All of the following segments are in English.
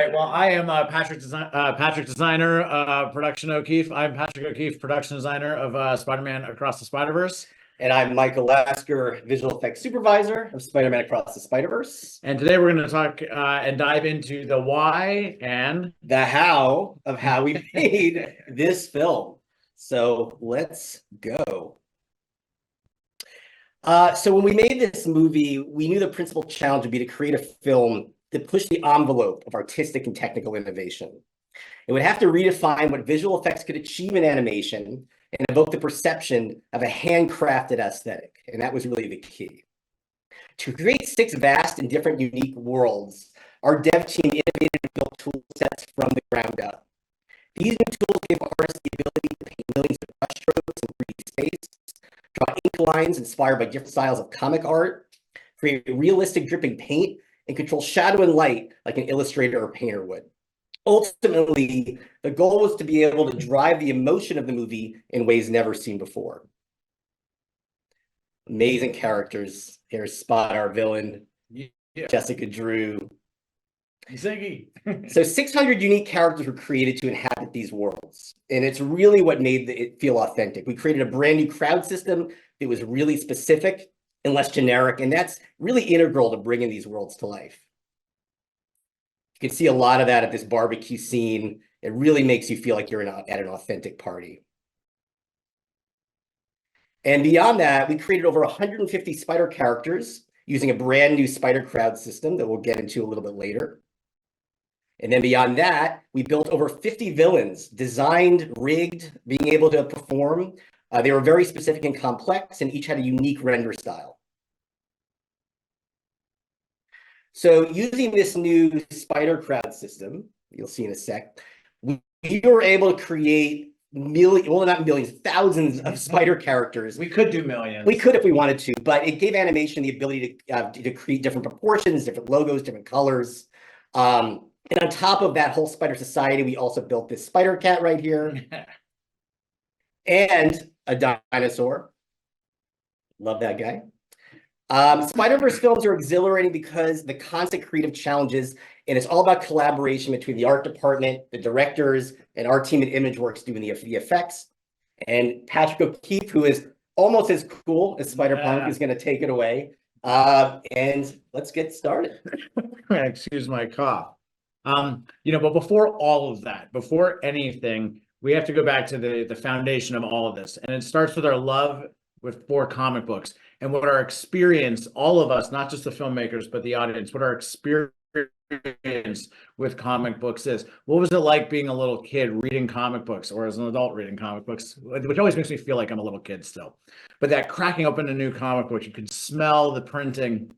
right. Well, I am Patrick Designer, Production O'Keefe. I'm Patrick O'Keefe, Production Designer of Spider-Man Across the Spider-Verse. And I'm Michael Lasker, Visual Effects Supervisor of Spider-Man Across the Spider-Verse. And today we're going to talk and dive into the why and the how of how we made this film. So let's go. So when we made this movie, we knew the principal challenge would be to create a film that pushed the envelope of artistic and technical innovation. It would have to redefine what visual effects could achieve in animation and evoke the perception of a handcrafted aesthetic. And that was really the key. To create 6 vast and different unique worlds, our dev team innovated and built tool sets from the ground up. These new tools gave artists the ability to paint millions of brushstrokes in 3D space, draw ink lines inspired by different styles of comic art, create realistic dripping paint, and control shadow and light like an illustrator or painter would. Ultimately, the goal was to be able to drive the emotion of the movie in ways never seen before. Amazing characters. Here's Spot, our villain, Jessica Drew. Ziggy. So 600 unique characters were created to inhabit these worlds. And it's really what made it feel authentic. We created a brand new crowd system that was really specific and less generic. And that's really integral to bringing these worlds to life. You can see a lot of that at this barbecue scene. It really makes you feel like you're at an authentic party. And beyond that, we created over 150 spider characters using a brand new spider crowd system that we'll get into a little bit later. And then beyond that, we built over 50 villains, designed, rigged, being able to perform. They were very specific and complex, and each had a unique render style. So using this new spider crowd system, you'll see in a sec, we were able to create not millions, thousands of spider characters. We could do millions. We could if we wanted to, but it gave animation the ability to create different proportions, different logos, different colors. And on top of that whole spider society, we also built this spider cat right here. And a dinosaur. Love that guy. Spider-Verse films are exhilarating because the constant creative challenges, and it's all about collaboration between the art department, the directors, and our team at ImageWorks doing the effects. And Patrick O'Keefe, who is almost as cool as Spider-Punk, is going to take it away. And let's get started. Excuse my cough. But before all of that, before anything, we have to go back to the foundation of all of this. And it starts with our love for comic books and what our experience, all of us, not just the filmmakers, but the audience, what our experience with comic books is. What was it like being a little kid reading comic books, or as an adult reading comic books, which always makes me feel like I'm a little kid still. But that cracking open a new comic book, you can smell the printing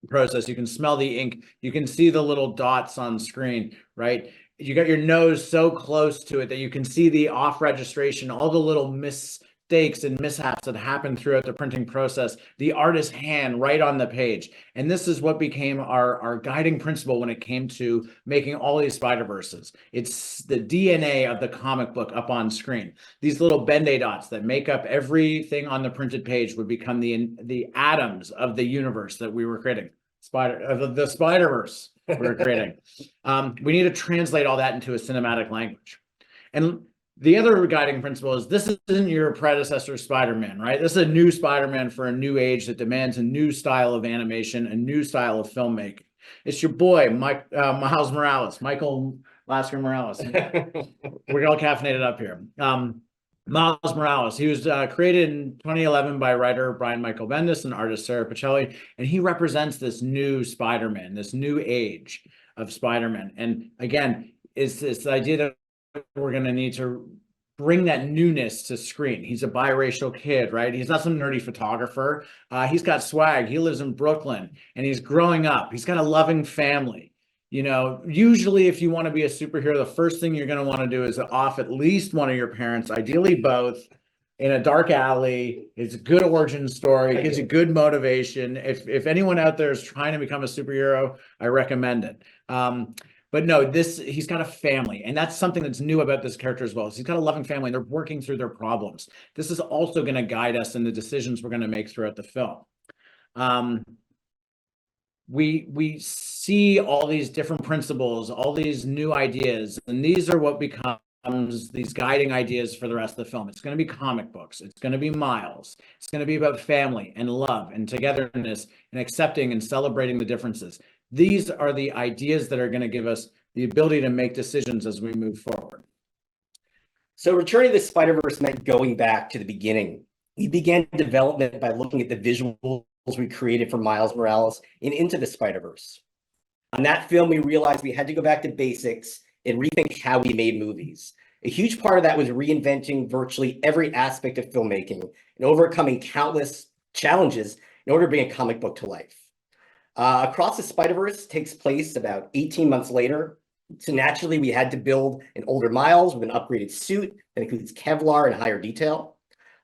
process, you can smell the ink, you can see the little dots on screen, right? You got your nose so close to it that you can see the off registration, all the little mistakes and mishaps that happen throughout the printing process, the artist's hand right on the page. And this is what became our guiding principle when it came to making all these Spider-Verses. It's the DNA of the comic book up on screen. These little Band-Aid dots that make up everything on the printed page would become the atoms of the universe that we were creating. The Spider-Verse we were creating. We need to translate all that into a cinematic language. And the other guiding principle is this isn't your predecessor Spider-Man, right? This is a new Spider-Man for a new age that demands a new style of animation, a new style of filmmaking. It's your boy, Miles Morales, Michael Lasker Morales. We're all caffeinated up here. Miles Morales, he was created in 2011 by writer Brian Michael Bendis and artist Sarah Pichelli, and he represents this new Spider-Man, this new age of Spider-Man. And again, it's this idea that we're going to need to bring that newness to screen. He's a biracial kid, right? He's not some nerdy photographer. He's got swag. He lives in Brooklyn, and he's growing up. He's got a loving family. Usually if you want to be a superhero, the first thing you're going to want to do is off at least one of your parents, ideally both, in a dark alley. It's a good origin story. It gives you good motivation. If anyone out there is trying to become a superhero, I recommend it. But no, he's got a family, and that's something that's new about this character as well. He's got a loving family, and they're working through their problems. This is also going to guide us in the decisions we're going to make throughout the film. we see all these different principles, all these new ideas, and these are what becomes these guiding ideas for the rest of the film. It's going to be comic books. It's going to be Miles. It's going to be about family and love and togetherness and accepting and celebrating the differences. These are the ideas that are going to give us the ability to make decisions as we move forward. So returning to the Spider-Verse meant going back to the beginning. We began development by looking at the visuals we created for Miles Morales and Into the Spider-Verse. On that film, we realized we had to go back to basics and rethink how we made movies. A huge part of that was reinventing virtually every aspect of filmmaking and overcoming countless challenges in order to bring a comic book to life. Across the Spider-Verse takes place about 18 months later. So naturally, we had to build an older Miles with an upgraded suit that includes Kevlar and higher detail.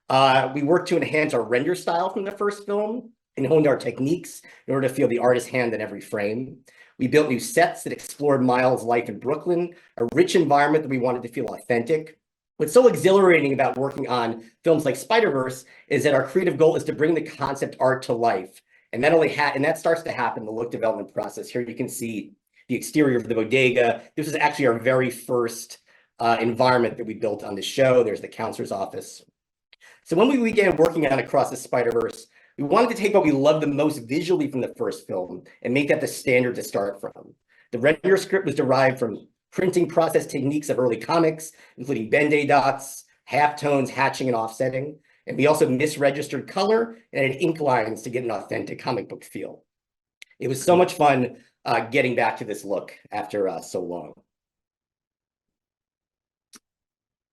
We worked to enhance our render style from the first film and honed our techniques in order to feel the artist's hand in every frame. We built new sets that explored Miles' life in Brooklyn, a rich environment that we wanted to feel authentic. What's so exhilarating about working on films like Spider-Verse is that our creative goal is to bring the concept art to life. And that starts to happen in the look development process. Here you can see the exterior of the bodega. This is actually our very first environment that we built on the show. There's the counselor's office. So when we began working on Across the Spider-Verse, we wanted to take what we loved the most visually from the first film and make that the standard to start from. The render script was derived from printing process techniques of early comics, including Ben-Day dots, halftones, hatching, and offsetting. And we also misregistered color and added ink lines to get an authentic comic book feel. It was so much fun getting back to this look after so long.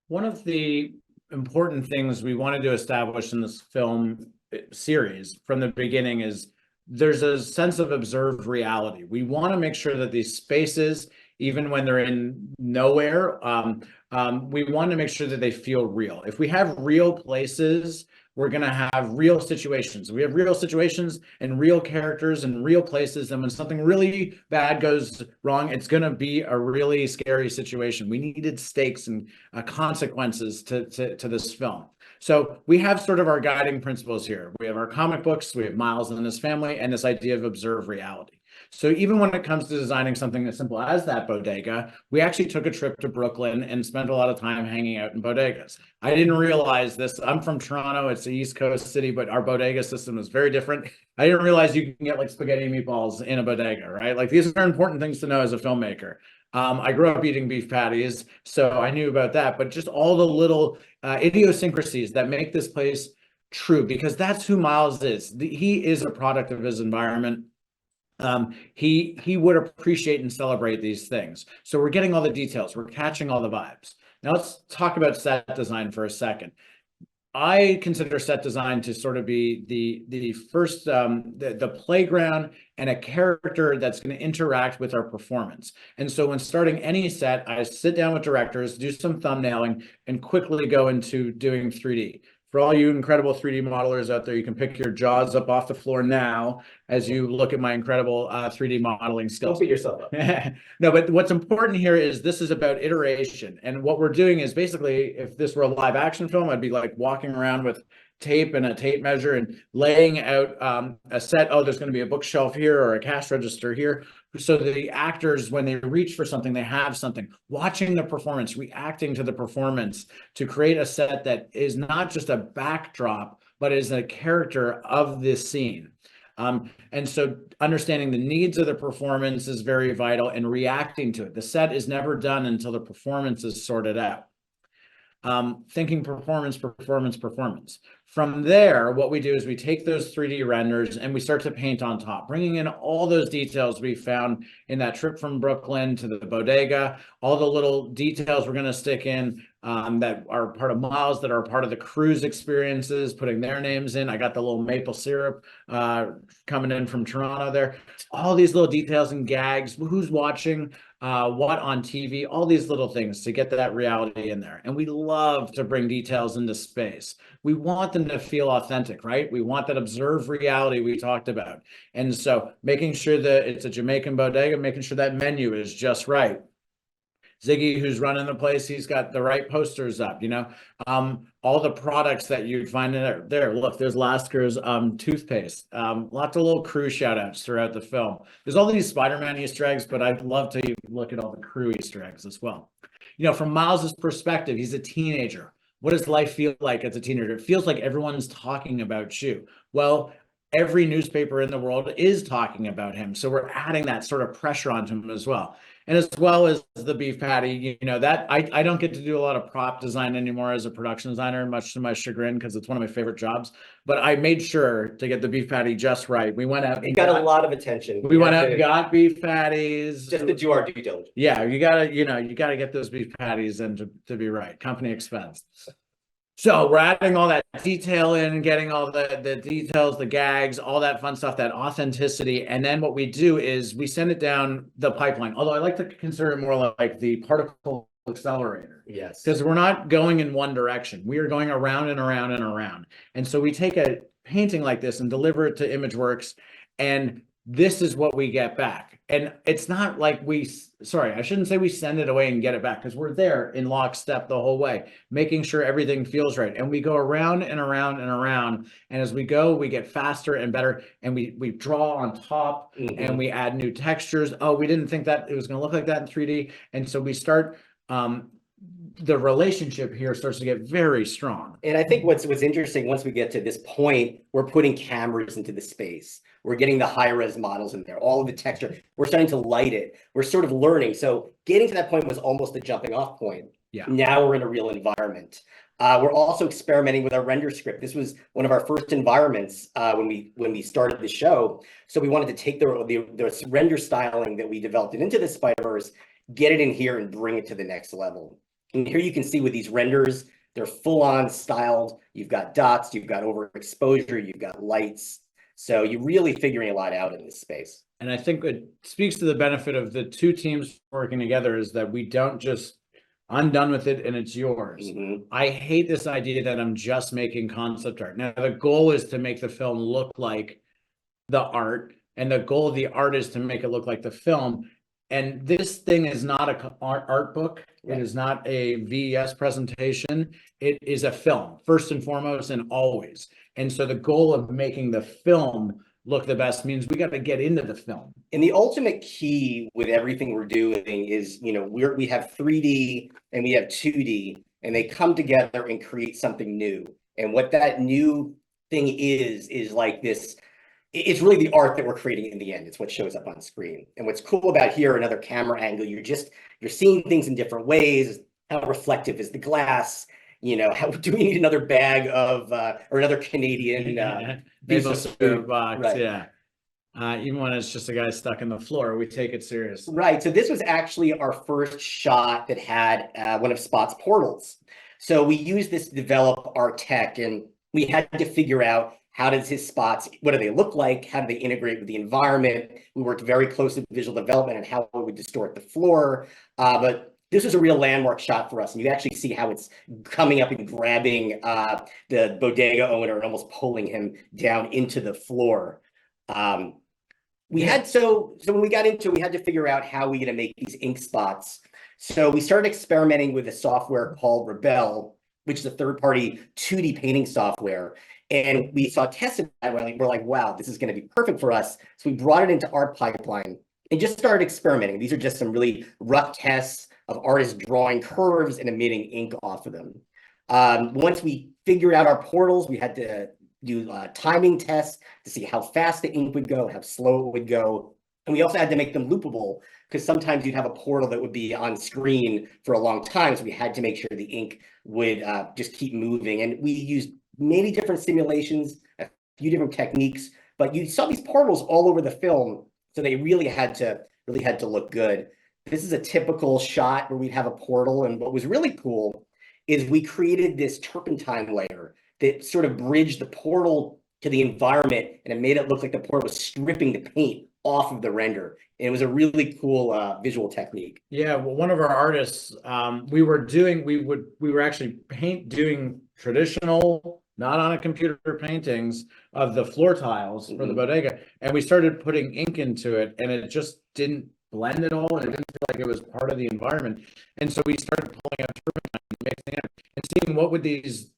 One of the important things we wanted to establish in this film series from the beginning is there's a sense of observed reality. We want to make sure that these spaces, even when they're in nowhere, we want to make sure that they feel real. If we have real places, we're going to have real situations. We have real situations and real characters and real places. And when something really bad goes wrong, it's going to be a really scary situation. We needed stakes and consequences to this film. So we have sort of our guiding principles here. We have our comic books, we have Miles and his family, and this idea of observed reality. So even when it comes to designing something as simple as that bodega, we actually took a trip to Brooklyn and spent a lot of time hanging out in bodegas. I didn't realize this. I'm from Toronto. It's the East Coast city, but our bodega system is very different. I didn't realize you can get like spaghetti and meatballs in a bodega, right? Like these are important things to know as a filmmaker. I grew up eating beef patties, so I knew about that, but just all the little idiosyncrasies that make this place true, because that's who Miles is. He is a product of his environment. He would appreciate and celebrate these things. So we're getting all the details. We're catching all the vibes. Now let's talk about set design for a second. I consider set design to sort of be the first the playground and a character that's going to interact with our performance. And so when starting any set, I sit down with directors, do some thumbnailing, and quickly go into doing 3D. For all you incredible 3D modelers out there, you can pick your jaws up off the floor now as you look at my incredible 3D modeling skills. Don't beat yourself up. No, but what's important here is this is about iteration. And what we're doing is basically, if this were a live action film, I'd be like walking around with tape and a tape measure and laying out a set. Oh, there's going to be a bookshelf here or a cash register here. So the actors, when they reach for something, they have something. Watching the performance, reacting to the performance to create a set that is not just a backdrop, but is a character of this scene. And so understanding the needs of the performance is very vital, and reacting to it. The set is never done until the performance is sorted out. Thinking performance, performance, performance. From there, what we do is we take those 3D renders and we start to paint on top, bringing in all those details we found in that trip from Brooklyn to the bodega, all the little details we're going to stick in that are part of Miles, that are part of the cruise experiences, putting their names in. I got the little maple syrup coming in from Toronto there. All these little details and gags, who's watching, what on TV, all these little things to get that reality in there. And we love to bring details into space. We want them to feel authentic, right? We want that observed reality we talked about. And so making sure that it's a Jamaican bodega, making sure that menu is just right. Ziggy, who's running the place, he's got the right posters up, all the products that you'd find in there. Look, there's Lasker's toothpaste. Lots of little crew shout outs throughout the film. There's all these Spider-Man Easter eggs, but I'd love to look at all the crew Easter eggs as well. From Miles's perspective, he's a teenager. What does life feel like as a teenager? It feels like everyone's talking about you. Well, every newspaper in the world is talking about him. So we're adding that sort of pressure onto him as well. And as well as the beef patty, that I don't get to do a lot of prop design anymore as a production designer, much to my chagrin, because it's one of my favorite jobs. But I made sure to get the beef patty just right. We went out and got a lot of attention. We went out and got beef patties. Just to do our due diligence. Yeah, you gotta get those beef patties and to be right. Company expense. So we're adding all that detail in, getting all the details, the gags, all that fun stuff, that authenticity. And then what we do is we send it down the pipeline. Although I like to consider it more like the particle accelerator. Yes. Because we're not going in one direction. We are going around and around and around. And so we take a painting like this and deliver it to ImageWorks, and this is what we get back. And it's not like I shouldn't say we send it away and get it back, because we're there in lockstep the whole way, making sure everything feels right. And we go around and around and around. And as we go, we get faster and better. And we draw on top and we add new textures. Oh, we didn't think that it was going to look like that in 3D. And so we start, the relationship here starts to get very strong. And I think what's interesting, once we get to this point, we're putting cameras into the space. We're getting the high res models in there, all of the texture. We're starting to light it. We're sort of learning. So getting to that point was almost a jumping off point. Yeah. Now we're in a real environment. We're also experimenting with our render script. This was one of our first environments when we started the show. So we wanted to take the render styling that we developed into the Spider-Verse, get it in here and bring it to the next level. And here you can see with these renders, they're full on styled. You've got dots, you've got overexposure, you've got lights. So you're really figuring a lot out in this space. And I think it speaks to the benefit of the two teams working together, is that we don't just, I'm done with it and it's yours. I hate this idea that I'm just making concept art. Now, the goal is to make the film look like the art, and the goal of the art is to make it look like the film. And this thing is not an art book. It is not a VES presentation. It is a film, first and foremost, and always. And so the goal of making the film look the best means we got to get into the film. And the ultimate key with everything we're doing is, we have 3D and we have 2D, and they come together and create something new. And what that new thing is like this. It's really the art that we're creating in the end. It's what shows up on screen. And what's cool about here, another camera angle, you're seeing things in different ways. How reflective is the glass? How do we need another bag of or another Canadian maple syrup box? Right. Yeah. Even when it's just a guy stuck in the floor, we take it serious. Right. So this was actually our first shot that had one of Spot's portals. So we used this to develop our tech, and we had to figure out, how does his spots, what do they look like? How do they integrate with the environment? We worked very closely with visual development and how it would distort the floor. But this was a real landmark shot for us. And you actually see how it's coming up and grabbing the bodega owner and almost pulling him down into the floor. So when we got into it, we had to figure out how we're going to make these ink spots. So we started experimenting with a software called Rebel, which is a third-party 2D painting software. And we saw tested that, we're like, wow, this is going to be perfect for us. So we brought it into our pipeline and just started experimenting. These are just some really rough tests of artists drawing curves and emitting ink off of them. Once we figured out our portals, we had to do timing tests to see how fast the ink would go, how slow it would go. And we also had to make them loopable, because sometimes you'd have a portal that would be on screen for a long time. So we had to make sure the ink would just keep moving. And we used many different simulations, a few different techniques, but you saw these portals all over the film. So they really had to look good. This is a typical shot where we'd have a portal. And what was really cool is we created this turpentine layer that sort of bridged the portal to the environment, and it made it look like the portal was stripping the paint off of the render. And it was a really cool visual technique. Yeah, well, one of our artists, we were actually doing traditional, not on a computer, paintings of the floor tiles for the bodega, and we started putting ink into it, and it just didn't blend at all, and it didn't feel like it was part of the environment. And so we started pulling out turpentine and mixing it and seeing what would these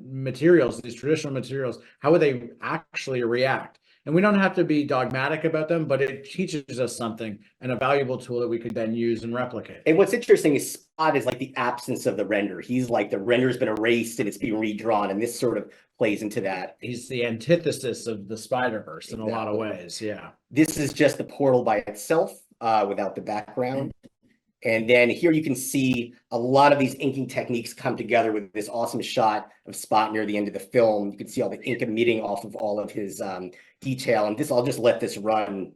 materials, these traditional materials, how would they actually react? And we don't have to be dogmatic about them, but it teaches us something and a valuable tool that we could then use and replicate. And what's interesting is Spot is like the absence of the render. He's like the render's been erased and it's being redrawn, and this sort of plays into that. He's the antithesis of the Spider-Verse in a lot of ways. Yeah. This is just the portal by itself without the background. And then here you can see a lot of these inking techniques come together with this awesome shot of Spot near the end of the film. You can see all the ink emitting off of all of his detail. And this, I'll just let this run.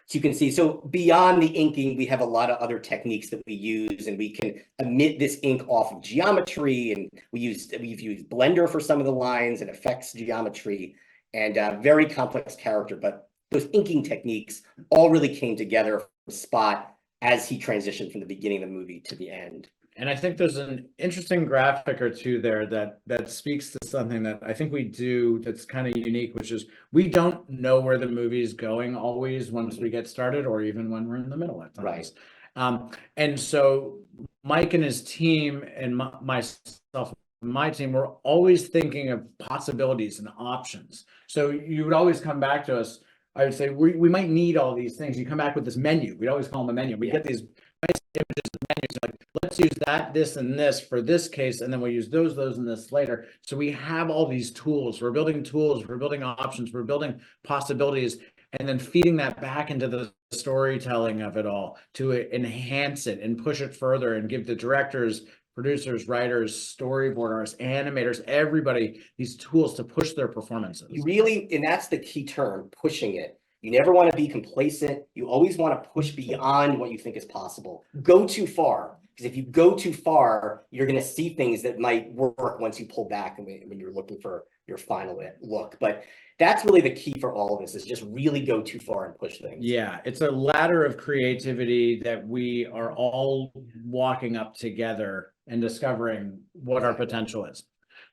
So you can see, so beyond the inking, we have a lot of other techniques that we use, and we can emit this ink off of geometry. And we've used Blender for some of the lines and effects geometry, and very complex character. But those inking techniques all really came together for Spot as he transitioned from the beginning of the movie to the end. And I think there's an interesting graphic or two there that speaks to something that I think we do that's kind of unique, which is we don't know where the movie is going always once we get started, or even when we're in the middle at times. Right. And so Mike and his team and myself, my team, we're always thinking of possibilities and options. So you would always come back to us. I would say we might need all these things. You come back with this menu. We'd always call them a menu. We get these nice images of menus, like, let's use that, this, and this for this case, and then we'll use those, and this later. So we have all these tools. We're building tools. We're building options. We're building possibilities, and then feeding that back into the storytelling of it all to enhance it and push it further and give the directors, producers, writers, storyboard artists, animators, everybody these tools to push their performances. You really, and that's the key term, pushing it. You never want to be complacent. You always want to push beyond what you think is possible. Go too far, because if you go too far, you're going to see things that might work once you pull back and when you're looking for your final look. But that's really the key for all of this, is just really go too far and push things. Yeah, it's a ladder of creativity that we are all walking up together and discovering what our potential is.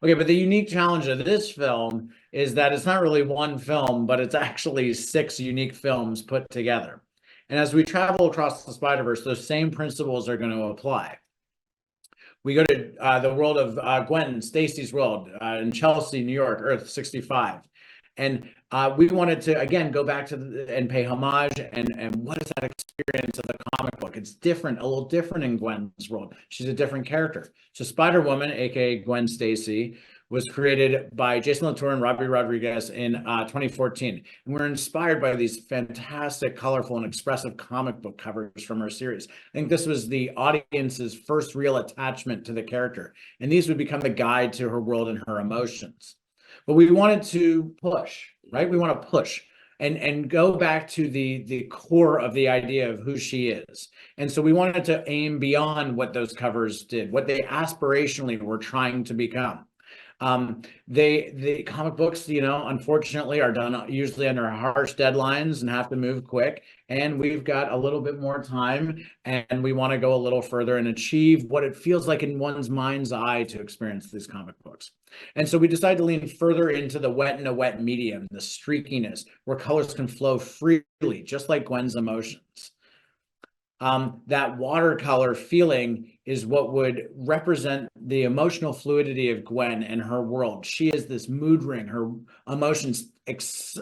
Okay, but the unique challenge of this film is that it's not really one film, but it's actually 6 unique films put together. And as we travel across the Spider-Verse, those same principles are going to apply. We go to the world of Gwen Stacy's world in Chelsea, New York, Earth 65. And we wanted to, again, go back to and pay homage and what is that experience of the comic book? It's different, a little different in Gwen's world. She's a different character. So Spider-Woman, aka Gwen Stacy, was created by Jason Latour and Robbie Rodriguez in 2014. And we're inspired by these fantastic, colorful, and expressive comic book covers from her series. I think this was the audience's first real attachment to the character. And these would become the guide to her world and her emotions. But we wanted to push, right? We want to push and go back to the core of the idea of who she is. And so we wanted to aim beyond what those covers did, what they aspirationally were trying to become. The comic books, unfortunately are done usually under harsh deadlines and have to move quick. And we've got a little bit more time, and we want to go a little further and achieve what it feels like in one's mind's eye to experience these comic books. And so we decided to lean further into the wet and a wet medium, the streakiness, where colors can flow freely, just like Gwen's emotions. That watercolor feeling is what would represent the emotional fluidity of Gwen and her world. She is this mood ring. Her emotions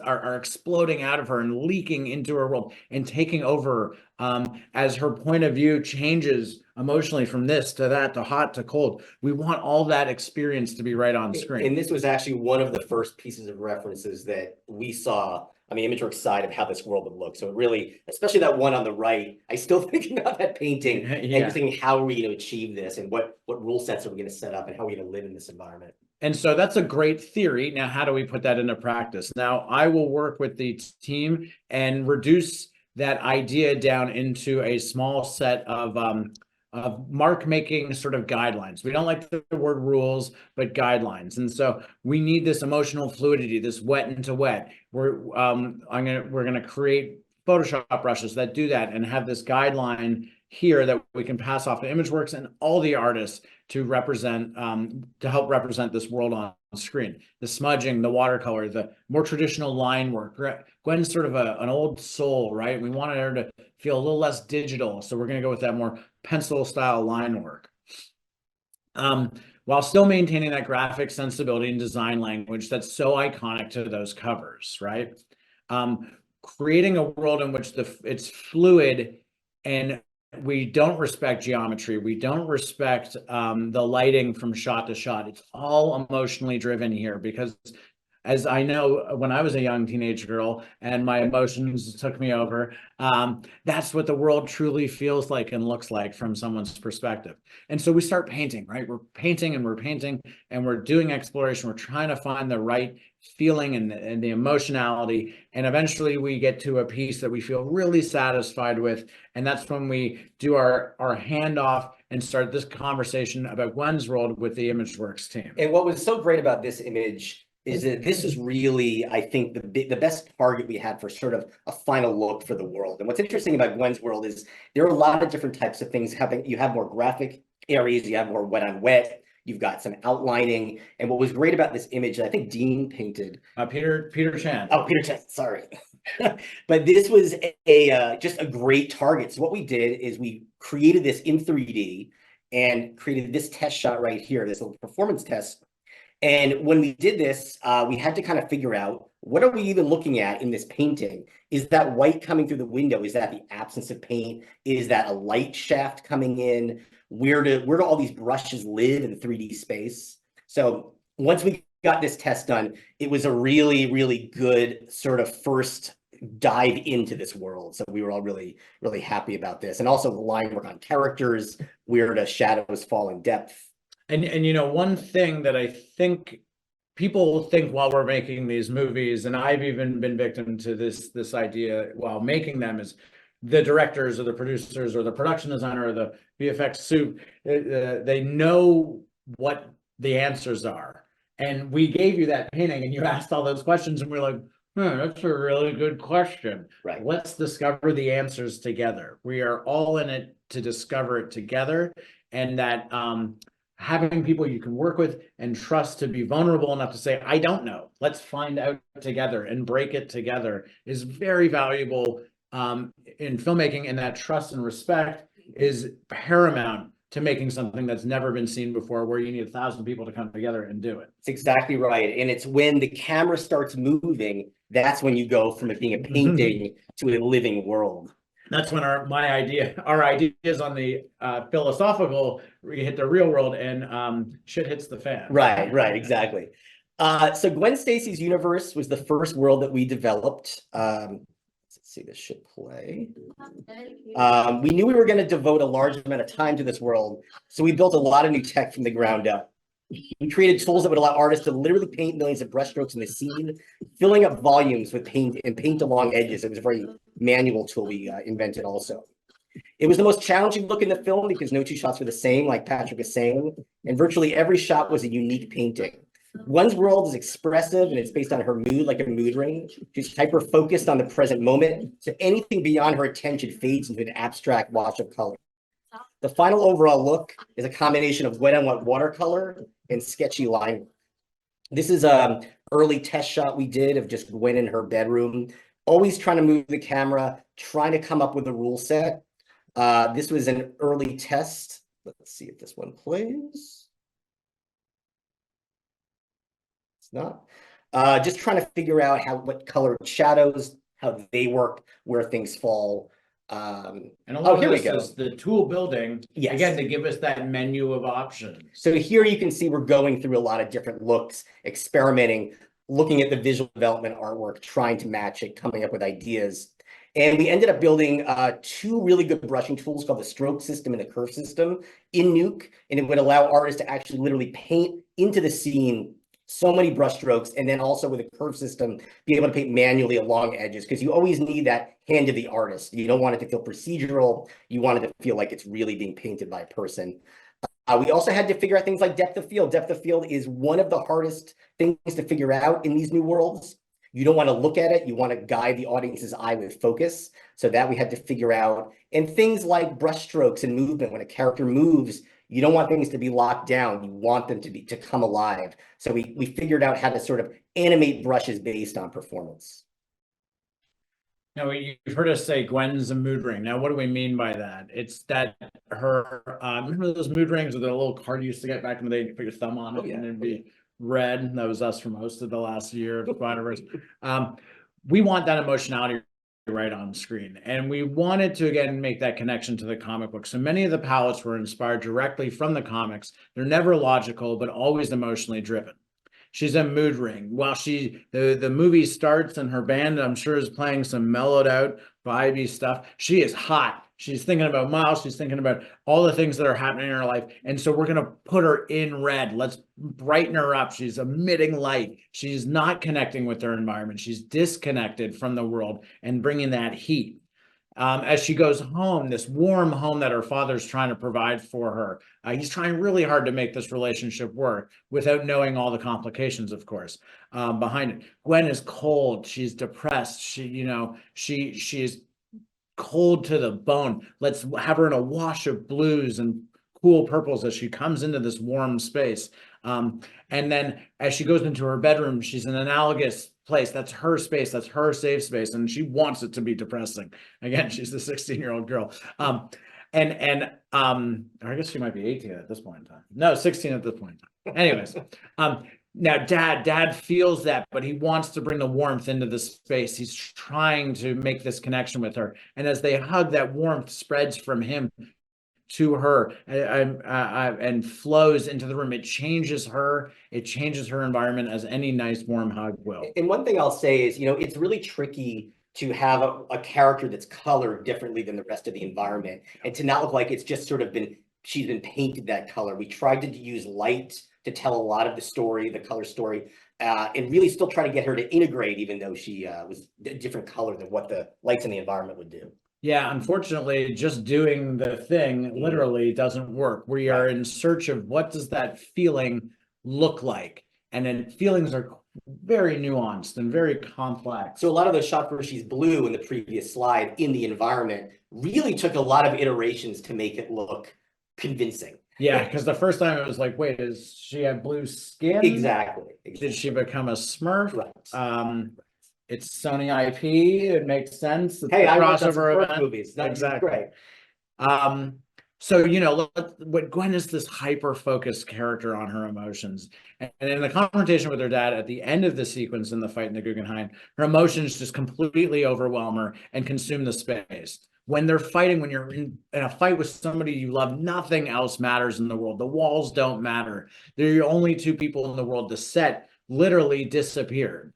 are exploding out of her and leaking into her world and taking over as her point of view changes emotionally from this to that to hot to cold. We want all that experience to be right on screen. And this was actually one of the first pieces of references that we saw on the ImageWorks side of how this world would look. So it really, especially that one on the right, I still think about that painting and thinking, how are we going to achieve this, and what rule sets are we going to set up, and how are we going to live in this environment? And so that's a great theory. Now, how do we put that into practice? Now, I will work with the team and reduce that idea down into a small set of mark-making sort of guidelines. We don't like the word rules, but guidelines. And so we need this emotional fluidity, this wet into wet. We're gonna create Photoshop brushes that do that and have this guideline here that we can pass off to ImageWorks and all the artists to represent, to help represent this world on screen. The smudging, the watercolor, the more traditional line work. Gwen's sort of an old soul, right? We wanted her feel a little less digital. So we're going to go with that more pencil style line work. While still maintaining that graphic sensibility and design language that's so iconic to those covers, right? Creating a world in which it's fluid and we don't respect geometry. We don't respect the lighting from shot to shot. It's all emotionally driven here because as I know, when I was a young teenage girl and my emotions took me over, that's what the world truly feels like and looks like from someone's perspective. And so we start painting, right? We're painting and we're painting and we're doing exploration. We're trying to find the right feeling and the emotionality. And eventually we get to a piece that we feel really satisfied with. And that's when we do our handoff and start this conversation about Gwen's world with the ImageWorks team. And what was so great about this image is that this is really, I think, the best target we had for sort of a final look for the world. And what's interesting about Gwen's world is there are a lot of different types of things happening. You have more graphic areas, you have more wet on wet, you've got some outlining. And what was great about this image, I think Dean painted. Peter Chan. Oh, Peter Chan, sorry. But this was just a great target. So what we did is we created this in 3D and created this test shot right here, this little performance test. And when we did this, we had to kind of figure out, what are we even looking at in this painting? Is that white coming through the window? Is that the absence of paint? Is that a light shaft coming in? Where do all these brushes live in the 3D space? So once we got this test done, it was a really, really good sort of first dive into this world. So we were all really, really happy about this. And also the line work on characters, where the shadows fall in depth. And you know, one thing that I think people think while we're making these movies, and I've even been victim to this idea while making them, is the directors or the producers or the production designer or the VFX soup, they know what the answers are. And we gave you that painting and you asked all those questions and we're like, that's a really good question. Right. Let's discover the answers together. We are all in it to discover it together. And that having people you can work with and trust to be vulnerable enough to say, I don't know, let's find out together and break it together is very valuable in filmmaking. And that trust and respect is paramount to making something that's never been seen before, where you need 1,000 people to come together and do it. It's exactly right. And it's when the camera starts moving, that's when you go from it being a painting to a living world. That's when our ideas on the philosophical hit the real world and shit hits the fan. Right, exactly. So Gwen Stacy's universe was the first world that we developed. Let's see, this should play. We knew we were going to devote a large amount of time to this world, so we built a lot of new tech from the ground up. We created tools that would allow artists to literally paint millions of brushstrokes in the scene, filling up volumes with paint and paint along edges. It was a very manual tool we invented also. It was the most challenging look in the film because no two shots were the same, like Patrick is saying, and virtually every shot was a unique painting. One's world is expressive and it's based on her mood, like a mood ring. She's hyper-focused on the present moment, so anything beyond her attention fades into an abstract wash of color. The final overall look is a combination of wet on wet watercolor and sketchy line work. This is an early test shot we did of just Gwen in her bedroom, always trying to move the camera, trying to come up with a rule set. This was an early test. Let's see if this one plays. It's not. Just trying to figure out what color shadows, how they work, where things fall. And a lot of this is the tool building, yes, again, to give us that menu of options. So here you can see we're going through a lot of different looks, experimenting, looking at the visual development artwork, trying to match it, coming up with ideas. And we ended up building two really good brushing tools called the stroke system and the curve system in Nuke. And it would allow artists to actually literally paint into the scene so many brush strokes, and then also with a curve system, be able to paint manually along edges, because you always need that hand of the artist. You don't want it to feel procedural. You want it to feel like it's really being painted by a person. We also had to figure out things like depth of field. Depth of field is one of the hardest things to figure out in these new worlds. You don't want to look at it. You want to guide the audience's eye with focus. So that we had to figure out. And things like brush strokes and movement. When a character moves, you don't want things to be locked down. You want them to come alive. So we figured out how to sort of animate brushes based on performance. Now, you've heard us say Gwen's a mood ring. Now, what do we mean by that? It's that her, remember those mood rings with the little card you used to get back in the day, you put your thumb on it and it'd be red. That was us for most of the last year of Spider-Verse. We want that emotionality right on screen. And we wanted to, again, make that connection to the comic book. So many of the palettes were inspired directly from the comics. They're never logical, but always emotionally driven. She's a mood ring. While the movie starts and her band, I'm sure, is playing some mellowed out, vibey stuff. She is hot. She's thinking about Miles. She's thinking about all the things that are happening in her life. And so we're going to put her in red. Let's brighten her up. She's emitting light. She's not connecting with her environment. She's disconnected from the world and bringing that heat. As she goes home, this warm home that her father's trying to provide for her. He's trying really hard to make this relationship work without knowing all the complications, of course, behind it. Gwen is cold. She's depressed. She's cold to the bone. Let's have her in a wash of blues and cool purples as she comes into this warm space. And then as she goes into her bedroom, she's an analogous place. That's her space. That's her safe space. And she wants it to be depressing. Again, she's a 16-year-old girl. Or I guess she might be 18 at this point in time. No, 16 at this point in time. Anyways, now dad feels that, but he wants to bring the warmth into the space. He's trying to make this connection with her. And as they hug, that warmth spreads from him to her and flows into the room. It changes her. It changes her environment, as any nice warm hug will. And one thing I'll say is, it's really tricky to have a character that's colored differently than the rest of the environment, and to not look like it's just sort of she's been painted that color. We tried to use light to tell a lot of the story, the color story, and really still try to get her to integrate, even though she was a different color than what the lights in the environment would do. Yeah, unfortunately, just doing the thing literally doesn't work. We are in search of what does that feeling look like? And then feelings are very nuanced and very complex. So a lot of those shots where she's blue in the previous slide in the environment really took a lot of iterations to make it look convincing. Yeah, because the first time it was like, wait, does she have blue skin? Exactly. Did she become a Smurf? Right. It's Sony IP. It makes sense. It's hey, I watch crossover event. Movies. That's exactly great. So what Gwen is this hyper-focused character on her emotions, and in the confrontation with her dad at the end of the sequence in the fight in the Guggenheim, her emotions just completely overwhelm her and consume the space. When they're fighting, when you're in a fight with somebody you love, nothing else matters in the world. The walls don't matter. They're your only two people in the world. The set literally disappeared.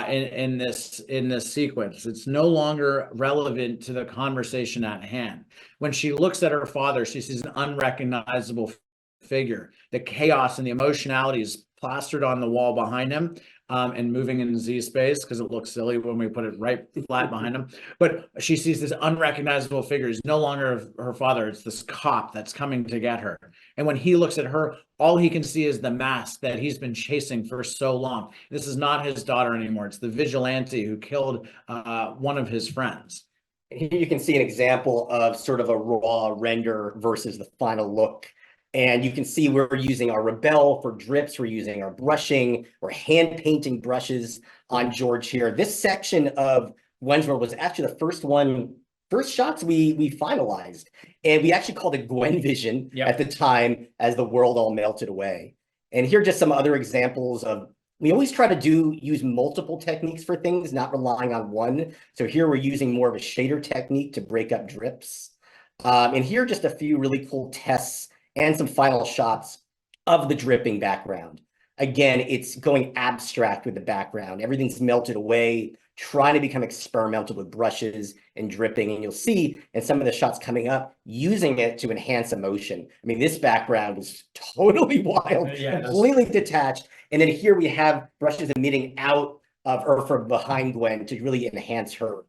In this sequence, it's no longer relevant to the conversation at hand. When she looks at her father, she sees an unrecognizable figure. The chaos and the emotionality is plastered on the wall behind him, and moving in Z space, because it looks silly when we put it right flat behind him. But she sees this unrecognizable figure. He's no longer her father. It's this cop that's coming to get her. And when he looks at her, all he can see is the mask that he's been chasing for so long. This is not his daughter anymore. It's the vigilante who killed one of his friends. Here you can see an example of sort of a raw render versus the final look. And you can see we're using our Rebel for drips. We're using our brushing. We're hand painting brushes on George here. This section of Gwen's World was actually the first shots we finalized. And we actually called it Gwen Vision at the time, as the world all melted away. And here are just some other examples of, we always try to use multiple techniques for things, not relying on one. So here we're using more of a shader technique to break up drips. And here are just a few really cool tests and some final shots of the dripping background. Again, it's going abstract with the background. Everything's melted away, trying to become experimental with brushes and dripping. And you'll see in some of the shots coming up, using it to enhance emotion. I mean, this background was totally wild, completely detached. And then here we have brushes emitting out of or from behind Gwen to really enhance her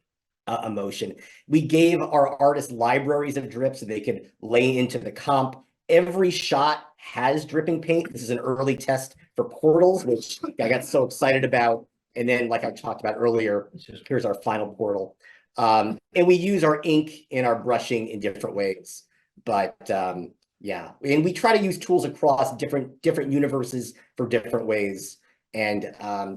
emotion. We gave our artists libraries of drips so they could lay into the comp. Every shot has dripping paint. This is an early test for portals, which I got so excited about. And then, like I talked about earlier, here's our final portal. And we use our ink and our brushing in different ways. But yeah, and we try to use tools across different universes for different ways. And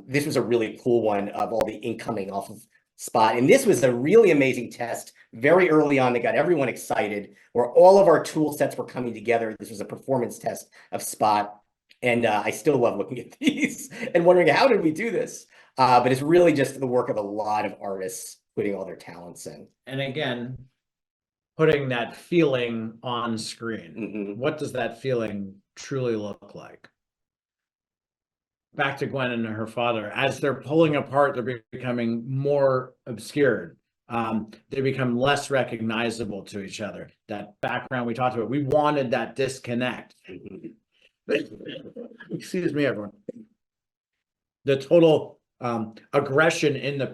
this was a really cool one of all the ink coming off of Spot. And this was a really amazing test very early on that got everyone excited, where all of our tool sets were coming together. This was a performance test of Spot. And I still love looking at these and wondering, how did we do this? But it's really just the work of a lot of artists putting all their talents in. And again, putting that feeling on screen. What does that feeling truly look like? Back to Gwen and her father, as they're pulling apart, they're becoming more obscured. They become less recognizable to each other. That background we talked about, we wanted that disconnect. Excuse me, everyone. The total aggression in the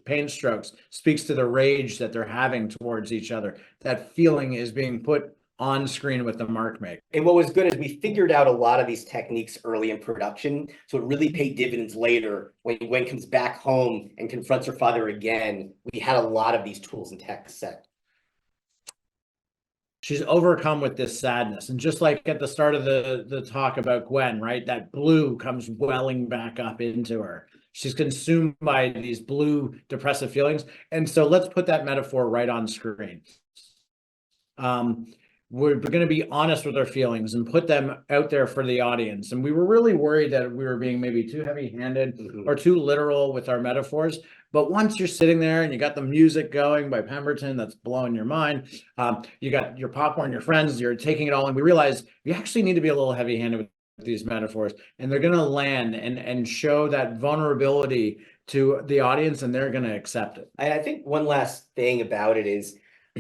paint strokes speaks to the rage that they're having towards each other. That feeling is being put on screen with the mark maker. And what was good is we figured out a lot of these techniques early in production, so it really paid dividends later when Gwen comes back home and confronts her father again. We had a lot of these tools and tech set. She's overcome with this sadness, and just like at the start of the talk about Gwen, right, that blue comes welling back up into her. She's consumed by these blue depressive feelings. And so let's put that metaphor right on screen. We're going to be honest with our feelings and put them out there for the audience. And we were really worried that we were being maybe too heavy-handed or too literal with our metaphors. But once you're sitting there and you got the music going by Pemberton that's blowing your mind, you got your popcorn, your friends, you're taking it all, and we realized you actually need to be a little heavy-handed with these metaphors, and they're going to land and show that vulnerability to the audience, and they're going to accept it. I think one last thing about it is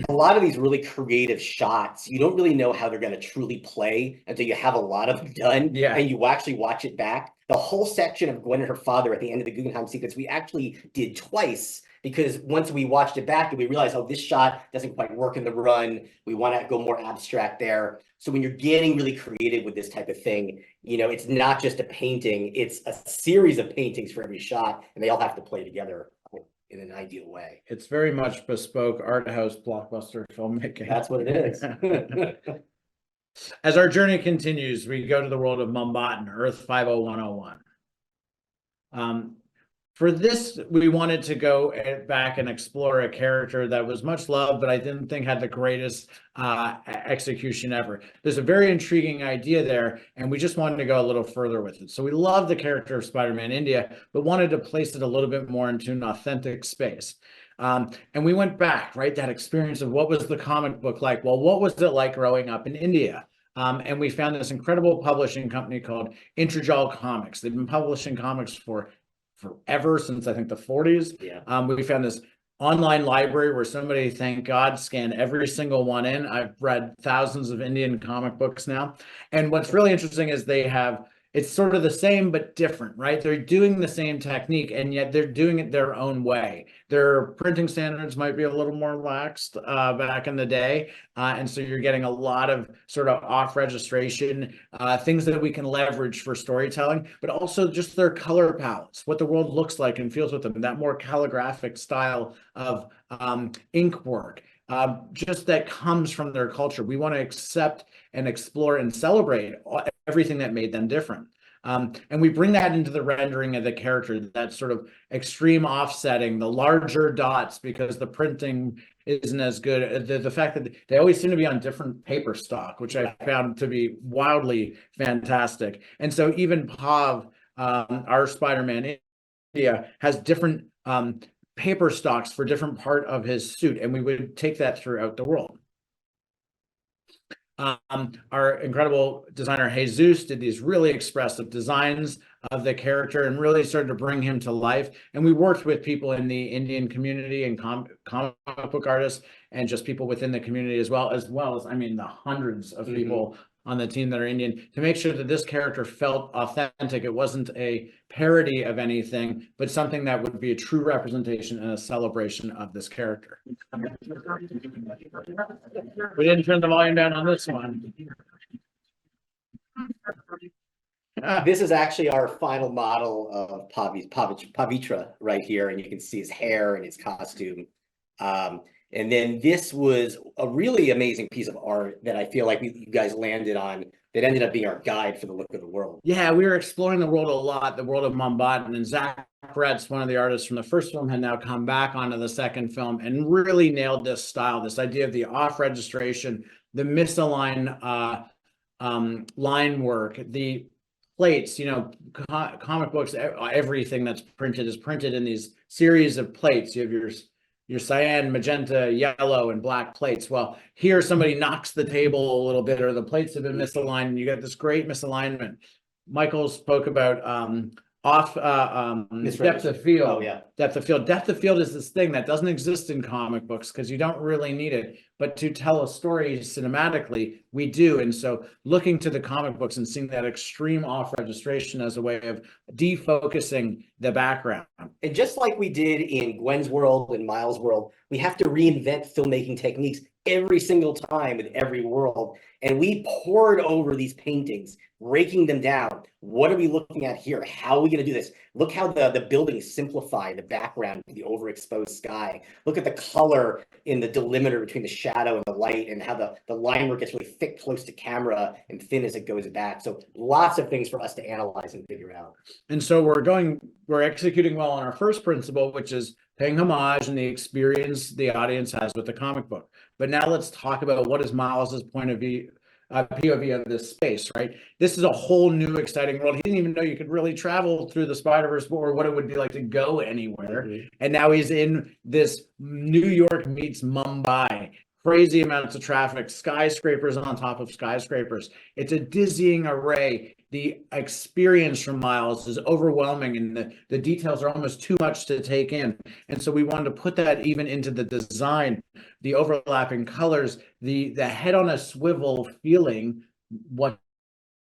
a lot of these really creative shots, you don't really know how they're going to truly play until you have a lot of them done, and you actually watch it back. The whole section of Gwen and her father at the end of the Guggenheim sequence, we actually did twice, because once we watched it back and we realized, oh, this shot doesn't quite work in the run, we want to go more abstract there. So when you're getting really creative with this type of thing, you know, it's not just a painting, it's a series of paintings for every shot, and they all have to play together in an ideal way. It's very much bespoke art house blockbuster filmmaking. That's what it is. As our journey continues, we go to the world of Mumbattan, Earth 50101. For this, we wanted to go back and explore a character that was much loved, but I didn't think had the greatest execution ever. There's a very intriguing idea there, and we just wanted to go a little further with it. So we love the character of Spider-Man India, but wanted to place it a little bit more into an authentic space. And we went back, right? That experience of what was the comic book like? Well, what was it like growing up in India? And we found this incredible publishing company called Intrajal Comics. They've been publishing comics for forever, since I think the 40s. We found this online library where somebody, thank God, scanned every single one in. I've read thousands of Indian comic books now. And what's really interesting is it's sort of the same but different, right? They're doing the same technique, and yet they're doing it their own way. Their printing standards might be a little more laxed back in the day. And so you're getting a lot of sort of off registration, things that we can leverage for storytelling, but also just their color palettes, what the world looks like and feels with them, that more calligraphic style of ink work. Just that comes from their culture. We want to accept and explore and celebrate everything that made them different. And we bring that into the rendering of the character, that sort of extreme offsetting, the larger dots, because the printing isn't as good. The fact that they always seem to be on different paper stock, which I found to be wildly fantastic. And so even Pav, our Spider-Man India, has different paper stocks for different part of his suit, and we would take that throughout the world. Our incredible designer Jesus did these really expressive designs of the character and really started to bring him to life. And we worked with people in the Indian community and comic book artists, and just people within the community as well as I mean, the hundreds of people on the team that are Indian, to make sure that this character felt authentic. It wasn't a parody of anything, but something that would be a true representation and a celebration of this character. We didn't turn the volume down on this one. This is actually our final model of Pavitra right here, and you can see his hair and his costume. And then this was a really amazing piece of art that I feel like you guys landed on that ended up being our guide for the look of the world. Yeah, we were exploring the world a lot, the world of Mumbai, and Zach Bretz, one of the artists from the first film, had now come back onto the second film and really nailed this style, this idea of the off registration, the misaligned line work, the plates, comic books, everything that's printed is printed in these series of plates. You have your cyan, magenta, yellow, and black plates. Well, here somebody knocks the table a little bit, or the plates have been misaligned, and you get this great misalignment. Michael spoke about depth of field. Oh, yeah. Depth of field. Depth of field is this thing that doesn't exist in comic books because you don't really need it. But to tell a story cinematically, we do. And so looking to the comic books and seeing that extreme off registration as a way of defocusing the background. And just like we did in Gwen's world and Miles' world, we have to reinvent filmmaking techniques every single time in every world. And we poured over these paintings, breaking them down. What are we looking at here? How are we going to do this? Look how the buildings simplify the background, the overexposed sky. Look at the color in the delimiter between the shadow and the light, and how the line work gets really thick close to camera and thin as it goes back. So lots of things for us to analyze and figure out. And so we're executing well on our first principle, which is paying homage and the experience the audience has with the comic book. But now let's talk about what is Miles's point of view, POV of this space, right? This is a whole new exciting world. He didn't even know you could really travel through the Spider-Verse or what it would be like to go anywhere. Mm-hmm. And now he's in this New York meets Mumbai. Crazy amounts of traffic, skyscrapers on top of skyscrapers. It's a dizzying array. The experience from Miles is overwhelming, and the details are almost too much to take in. And so we wanted to put that even into the design, the overlapping colors, the head on a swivel feeling. What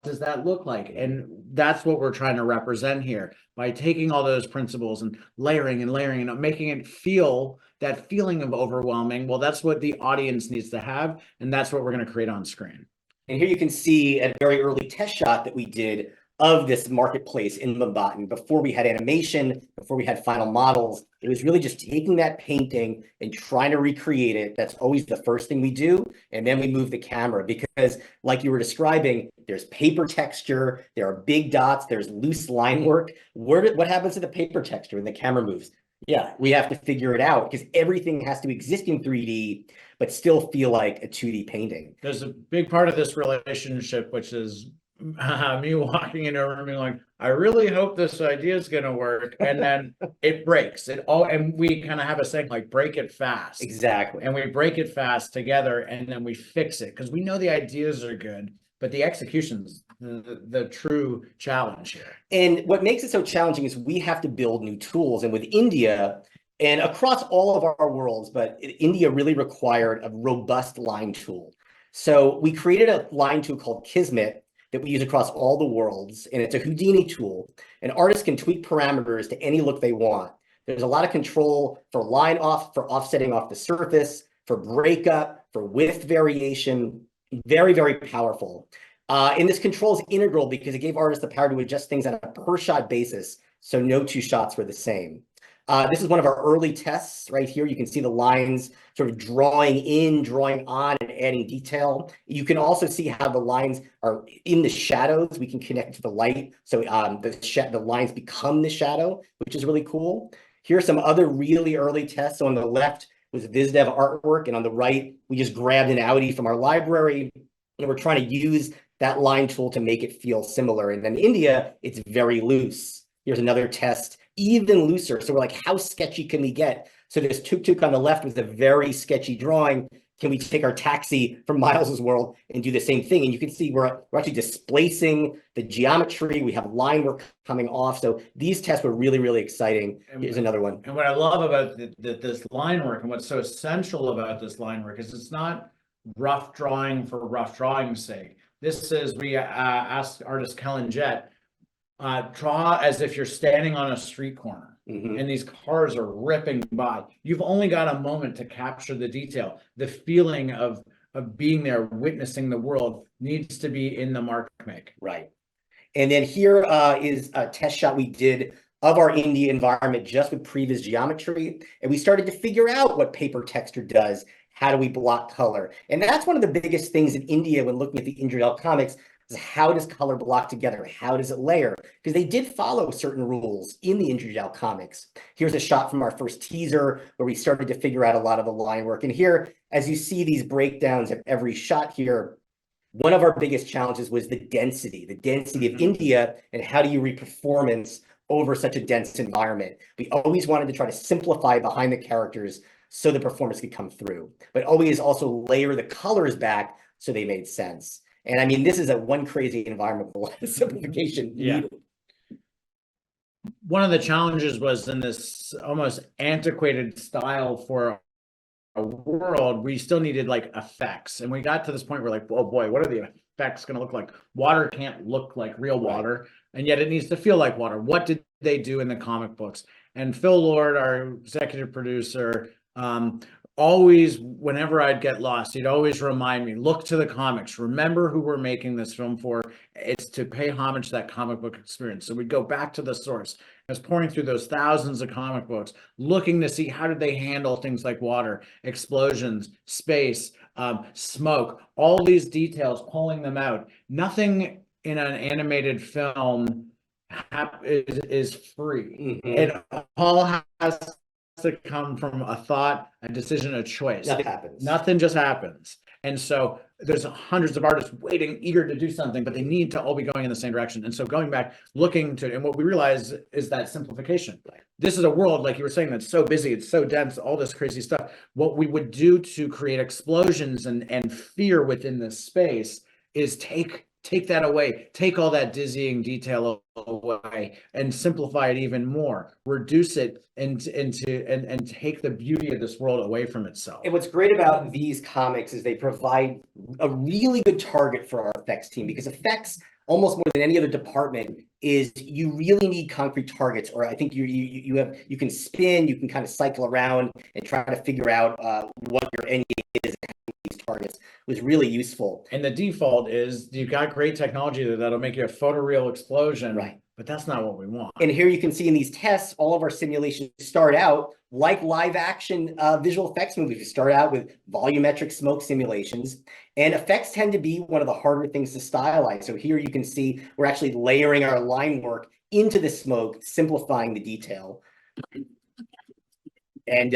does that look like? And that's what we're trying to represent here by taking all those principles and layering and making it feel that feeling of overwhelming. Well, that's what the audience needs to have, and that's what we're going to create on screen. And here you can see a very early test shot that we did of this marketplace in Mumbai. Before we had animation, before we had final models, it was really just taking that painting and trying to recreate it. That's always the first thing we do. And then we move the camera because, like you were describing, there's paper texture, there are big dots, there's loose line work. What happens to the paper texture when the camera moves? Yeah, we have to figure it out because everything has to exist in 3D, but still feel like a 2D painting. There's a big part of this relationship, which is me walking into a room and being like, I really hope this idea is going to work. And then it breaks it all. And we kind of have a saying like, break it fast. Exactly. And we break it fast together, and then we fix it because we know the ideas are good, but the execution's the true challenge here. And what makes it so challenging is we have to build new tools. And with India, and across all of our worlds, but India really required a robust line tool. So we created a line tool called Kismet that we use across all the worlds. And it's a Houdini tool. And artists can tweak parameters to any look they want. There's a lot of control for line off, for offsetting off the surface, for breakup, for width variation. Very, very powerful. And this control is integral because it gave artists the power to adjust things on a per shot basis. So no two shots were the same. This is one of our early tests right here. You can see the lines sort of drawing in, drawing on, and adding detail. You can also see how the lines are in the shadows. We can connect to the light. So the lines become the shadow, which is really cool. Here are some other really early tests. So on the left was VizDev artwork. And on the right, we just grabbed an Audi from our library. And we're trying to use that line tool to make it feel similar. And then India, it's very loose. Here's another test, even looser. So we're like, how sketchy can we get? So this tuk-tuk on the left was a very sketchy drawing. Can we take our taxi from Miles's world and do the same thing? And you can see we're actually displacing the geometry. We have line work coming off. So these tests were really, really exciting. Here's another one. And what I love about this line work and what's so essential about this line work is it's not rough drawing for rough drawing's sake. This is, we asked artist Kellen Jett, draw as if you're standing on a street corner. Mm-hmm. And these cars are ripping by. You've only got a moment to capture the detail. The feeling of being there, witnessing the world needs to be in the mark make. Right. And then here is a test shot we did of our India environment just with previs geometry. And we started to figure out what paper texture does. How do we block color? And that's one of the biggest things in India when looking at the Indra comics is how does color block together? How does it layer? Because they did follow certain rules in the Indra comics. Here's a shot from our first teaser where we started to figure out a lot of the line work. And here, as you see these breakdowns of every shot here, one of our biggest challenges was the density of India, and how do you read performance over such a dense environment. We always wanted to try to simplify behind the characters so the performance could come through, but always also layer the colors back so they made sense. And I mean, this is a one crazy environment with a lot of simplification needed. One of the challenges was in this almost antiquated style for a world, we still needed like effects. And we got to this point where like, oh boy, what are the effects going to look like? Water can't look like real water, and yet it needs to feel like water. What did they do in the comic books? And Phil Lord, our executive producer, always, whenever I'd get lost, he'd always remind me, look to the comics, remember who we're making this film for. It's to pay homage to that comic book experience. So we'd go back to the source. I was pouring through those thousands of comic books, looking to see how did they handle things like water, explosions, space, smoke, all these details, pulling them out. Nothing in an animated film is free. It all has to come from a thought, a decision, a choice. Nothing just happens. And so there's hundreds of artists waiting, eager to do something, but they need to all be going in the same direction. And so going back, looking to, and what we realize is that simplification. This is a world, like you were saying, that's so busy, it's so dense, all this crazy stuff. What we would do to create explosions and fear within this space is take that away, take all that dizzying detail away and simplify it even more, reduce it and take the beauty of this world away from itself. And what's great about these comics is they provide a really good target for our effects team, because effects, almost more than any other department, is you really need concrete targets, or I think you can spin, you can kind of cycle around and try to figure out what your end game is. These targets was really useful. And the default is you've got great technology that'll make you a photoreal explosion, right? But that's not what we want. And here you can see in these tests, all of our simulations start out like live action visual effects movies. We start out with volumetric smoke simulations, and effects tend to be one of the harder things to stylize. So here you can see we're actually layering our line work into the smoke, simplifying the detail. And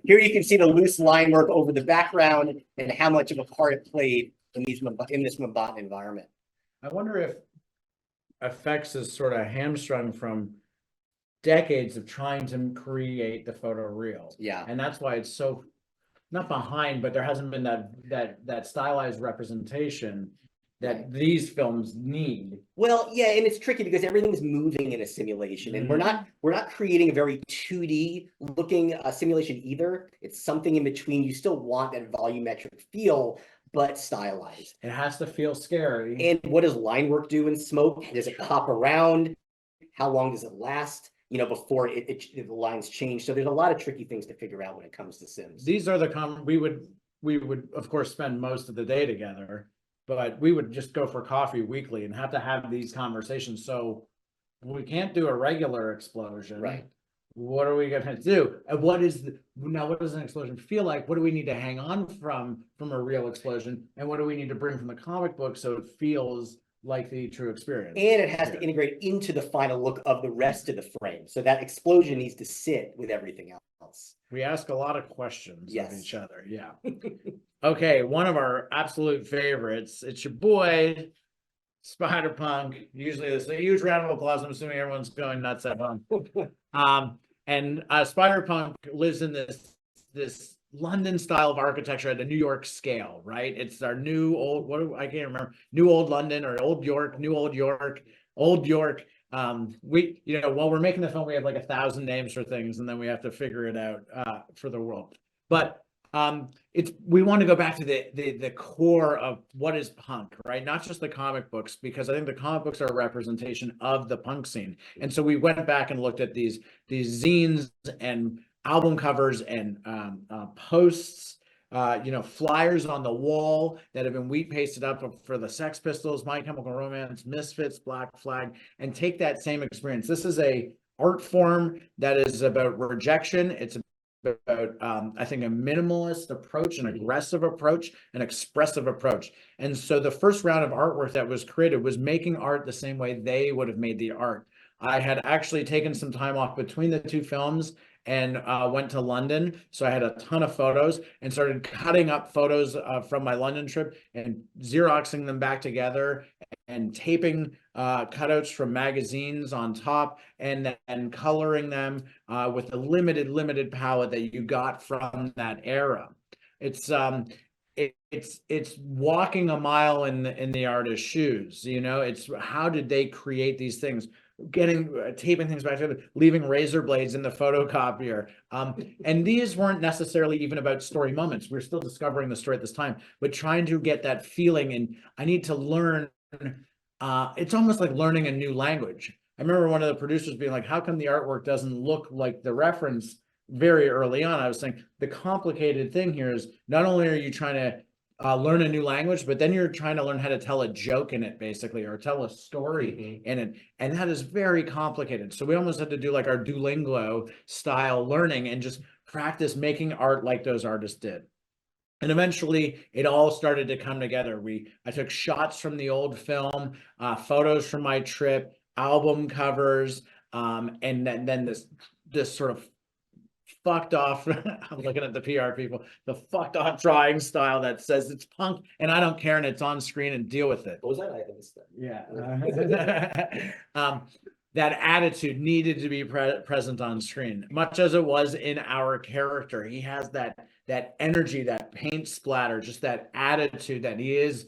here you can see the loose line work over the background and how much of a part it played in this Mumbai environment. I wonder if effects is sort of hamstrung from decades of trying to create the photoreal. Yeah. And that's why it's so not behind, but there hasn't been that stylized representation that these films need. Well, yeah, and it's tricky because everything's moving in a simulation, and we're not creating a very 2D looking simulation either. It's something in between. You still want that volumetric feel, but stylized. It has to feel scary. And what does line work do in smoke? Does it pop around? How long does it last? You know, before the lines change. So there's a lot of tricky things to figure out when it comes to Sims. These are the we would of course spend most of the day together, but we would just go for coffee weekly and have to have these conversations. So we can't do a regular explosion. Right. What are we going to do? And what does an explosion feel like? What do we need to hang on from a real explosion? And what do we need to bring from the comic book so it feels like the true experience? And it has to integrate into the final look of the rest of the frame. So that explosion needs to sit with everything else. We ask a lot of questions of each other. Yeah. Okay, one of our absolute favorites. It's your boy, Spider-Punk. Usually there's a huge round of applause. I'm assuming everyone's going nuts at home. And Spider-Punk lives in this London style of architecture at a New York scale, right? It's our new old, I can't remember, new old London or old York, new old York, old York. We, while we're making the film, we have like 1,000 names for things, and then we have to figure it out for the world. But we want to go back to the core of what is punk, right? Not just the comic books, because I think the comic books are a representation of the punk scene. And so we went back and looked at these zines and album covers and posts, flyers on the wall that have been wheat pasted up for the Sex Pistols, My Chemical Romance, Misfits, Black Flag, and take that same experience. This is a art form that is about rejection. It's about, I think, a minimalist approach, an aggressive approach, an expressive approach. And so the first round of artwork that was created was making art the same way they would have made the art. I had actually taken some time off between the two films and went to London. So I had a ton of photos and started cutting up photos from my London trip and Xeroxing them back together and taping cutouts from magazines on top and coloring them with the limited palette that you got from that era. It's it's walking a mile in the artist's shoes. You know, it's how did they create these things, getting taping things back together, leaving razor blades in the photocopier. And these weren't necessarily even about story moments. We're still discovering the story at this time, but trying to get that feeling. And I need to learn. It's almost like learning a new language. I remember one of the producers being like, how come the artwork doesn't look like the reference very early on? I was saying the complicated thing here is not only are you trying to learn a new language, but then you're trying to learn how to tell a joke in it, basically, or tell a story in it. And that is very complicated. So we almost had to do like our Duolingo style learning and just practice making art like those artists did. And eventually it all started to come together. I took shots from the old film, photos from my trip, album covers, and then this sort of fucked off, I'm looking at the PR people, the fucked off drawing style that says it's punk and I don't care and it's on screen and deal with it. What was that? I missed that. Yeah. That attitude needed to be present on screen, much as it was in our character. He has that energy, that paint splatter, just that attitude that he is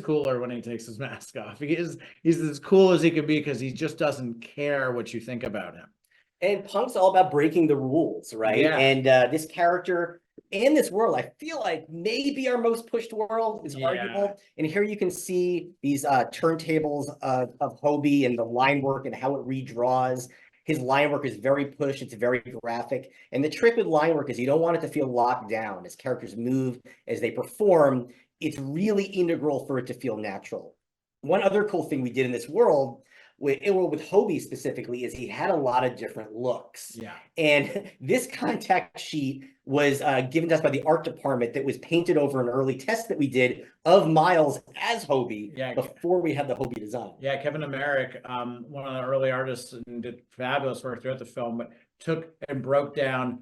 cooler when he takes his mask off. He's as cool as he can be because he just doesn't care what you think about him. And punk's all about breaking the rules, right? Yeah. And this character in this world, I feel like maybe our most pushed world is arguable. And here you can see these turntables of Hobie and the line work and how it redraws. His line work is very pushed. It's very graphic. And the trick with line work is you don't want it to feel locked down. As characters move, as they perform, it's really integral for it to feel natural. One other cool thing we did in this world with Hobie specifically is he had a lot of different looks. Yeah. And this contact sheet was given to us by the art department that was painted over an early test that we did of Miles as Hobie before we had the Hobie design. Yeah, Kevin Emmerich, one of the early artists and did fabulous work throughout the film, but took and broke down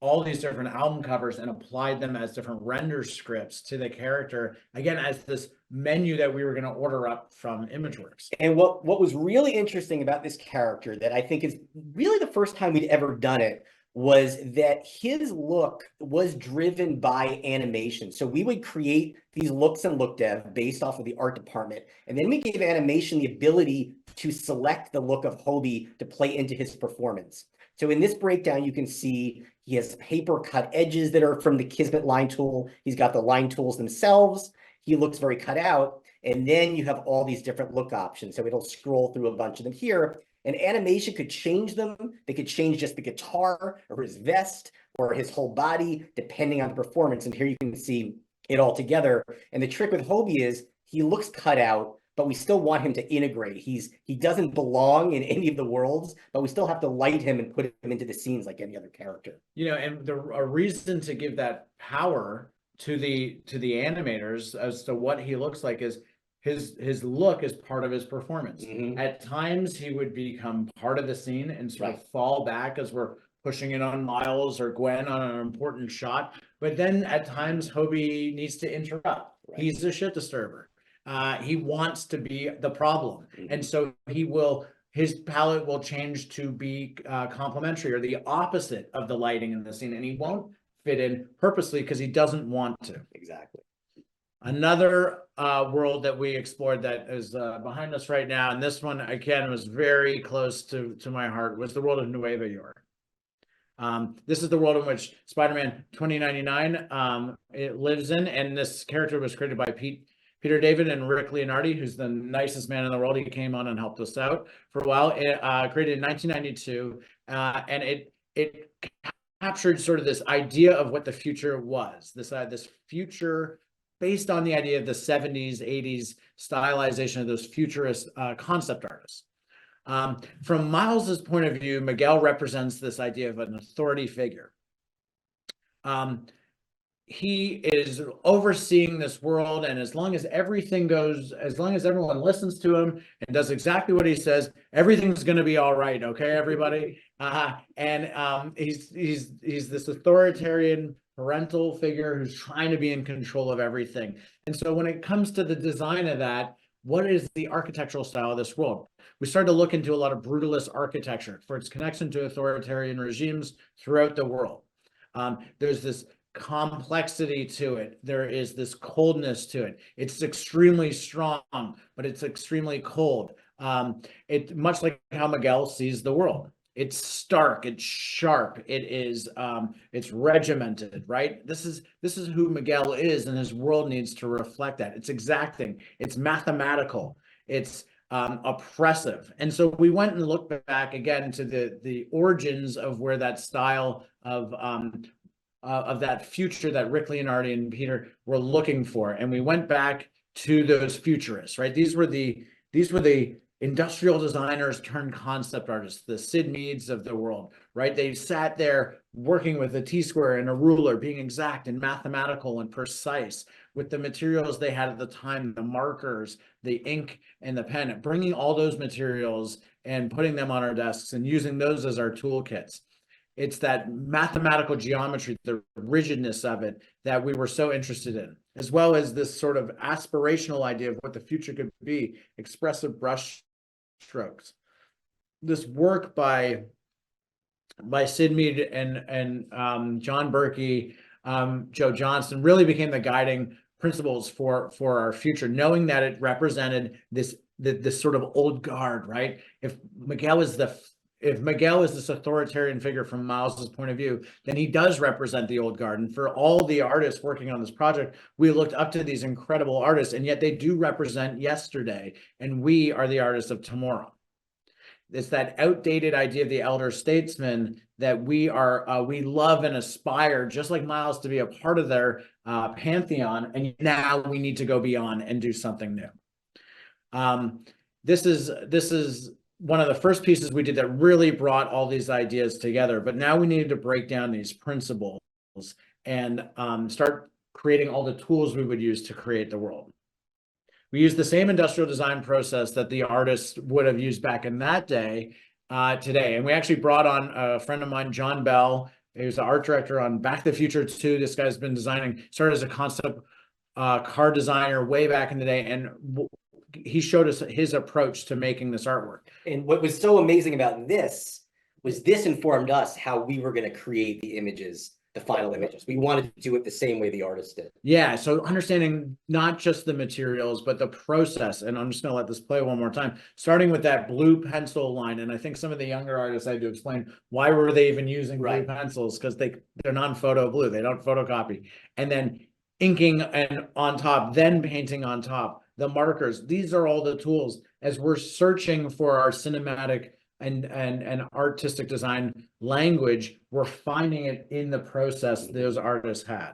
all these different album covers and applied them as different render scripts to the character, again, as this menu that we were going to order up from Imageworks. And what was really interesting about this character that I think is really the first time we'd ever done it was that his look was driven by animation. So we would create these looks and look dev based off of the art department. And then we gave animation the ability to select the look of Hobie to play into his performance. So in this breakdown, you can see he has paper cut edges that are from the Kismet line tool. He's got the line tools themselves. He looks very cut out. And then you have all these different look options. So it'll scroll through a bunch of them here. And animation could change them. They could change just the guitar or his vest or his whole body, depending on the performance. And here you can see it all together. And the trick with Hobie is he looks cut out, but we still want him to integrate. He doesn't belong in any of the worlds, but we still have to light him and put him into the scenes like any other character. You know, and a reason to give that power to the animators as to what he looks like is his look is part of his performance. At times he would become part of the scene and sort of fall back as we're pushing it on Miles or Gwen on an important shot. But then at times Hobie needs to interrupt. He's a shit disturber. He wants to be the problem. And so his palette will change to be complementary or the opposite of the lighting in the scene. And he won't fit in purposely because he doesn't want to. Exactly. Another world that we explored that is behind us right now, and this one, again, was very close to my heart, was the world of Nueva York. This is the world in which Spider-Man 2099 it lives in, and this character was created by Peter David and Rick Leonardi, who's the nicest man in the world. He came on and helped us out for a while. It created in 1992, and it captured sort of this idea of what the future was. This future based on the idea of the 70s, 80s stylization of those futurist concept artists. From Miles's point of view, Miguel represents this idea of an authority figure. He is overseeing this world, and as long as everything goes, as long as everyone listens to him and does exactly what he says, everything's going to be all right. Okay, everybody. He's this authoritarian parental figure who's trying to be in control of everything. And so when it comes to the design of that, what is the architectural style of this world? We started to look into a lot of brutalist architecture for its connection to authoritarian regimes throughout the world. There's this complexity to it. There is this coldness to it. It's extremely strong, but it's extremely cold. It much like how Miguel sees the world. It's stark, it's sharp, it's regimented, right? This is who Miguel is, and his world needs to reflect that. It's exacting, it's mathematical, it's oppressive. And so we went and looked back again to the origins of where that style of that future that Rick Leonardi and Peter were looking for. And we went back to those futurists, right? These were the industrial designers turned concept artists, the Sid Meads of the world, right? They sat there working with a T-square and a ruler, being exact and mathematical and precise with the materials they had at the time, the markers, the ink, and the pen, bringing all those materials and putting them on our desks and using those as our toolkits. It's that mathematical geometry, the rigidness of it that we were so interested in, as well as this sort of aspirational idea of what the future could be, expressive brush strokes. This work by Sid Mead and John Berkey, Joe Johnston really became the guiding principles for our future, knowing that it represented this sort of old guard, right? If Miguel is this authoritarian figure from Miles's point of view, then he does represent the old guard. And for all the artists working on this project, we looked up to these incredible artists, and yet they do represent yesterday, and we are the artists of tomorrow. It's that outdated idea of the elder statesman that we love and aspire, just like Miles, to be a part of their pantheon, and now we need to go beyond and do something new. This is one of the first pieces we did that really brought all these ideas together, but now we needed to break down these principles and start creating all the tools we would use to create the world. We used the same industrial design process that the artists would have used back in that day today. And we actually brought on a friend of mine, John Bell. He was the art director on Back to the Future 2. This guy's been started as a concept car designer way back in the day. And he showed us his approach to making this artwork. And what was so amazing about this was this informed us how we were going to create the images, the final images. We wanted to do it the same way the artist did. Yeah, so understanding not just the materials, but the process. And I'm just going to let this play one more time, starting with that blue pencil line. And I think some of the younger artists had to explain why were they even using blue pencils, because they're non-photo blue, they don't photocopy. And then inking and on top, then painting on top. The markers, these are all the tools as we're searching for our cinematic and artistic design language. We're finding it in the process those artists had.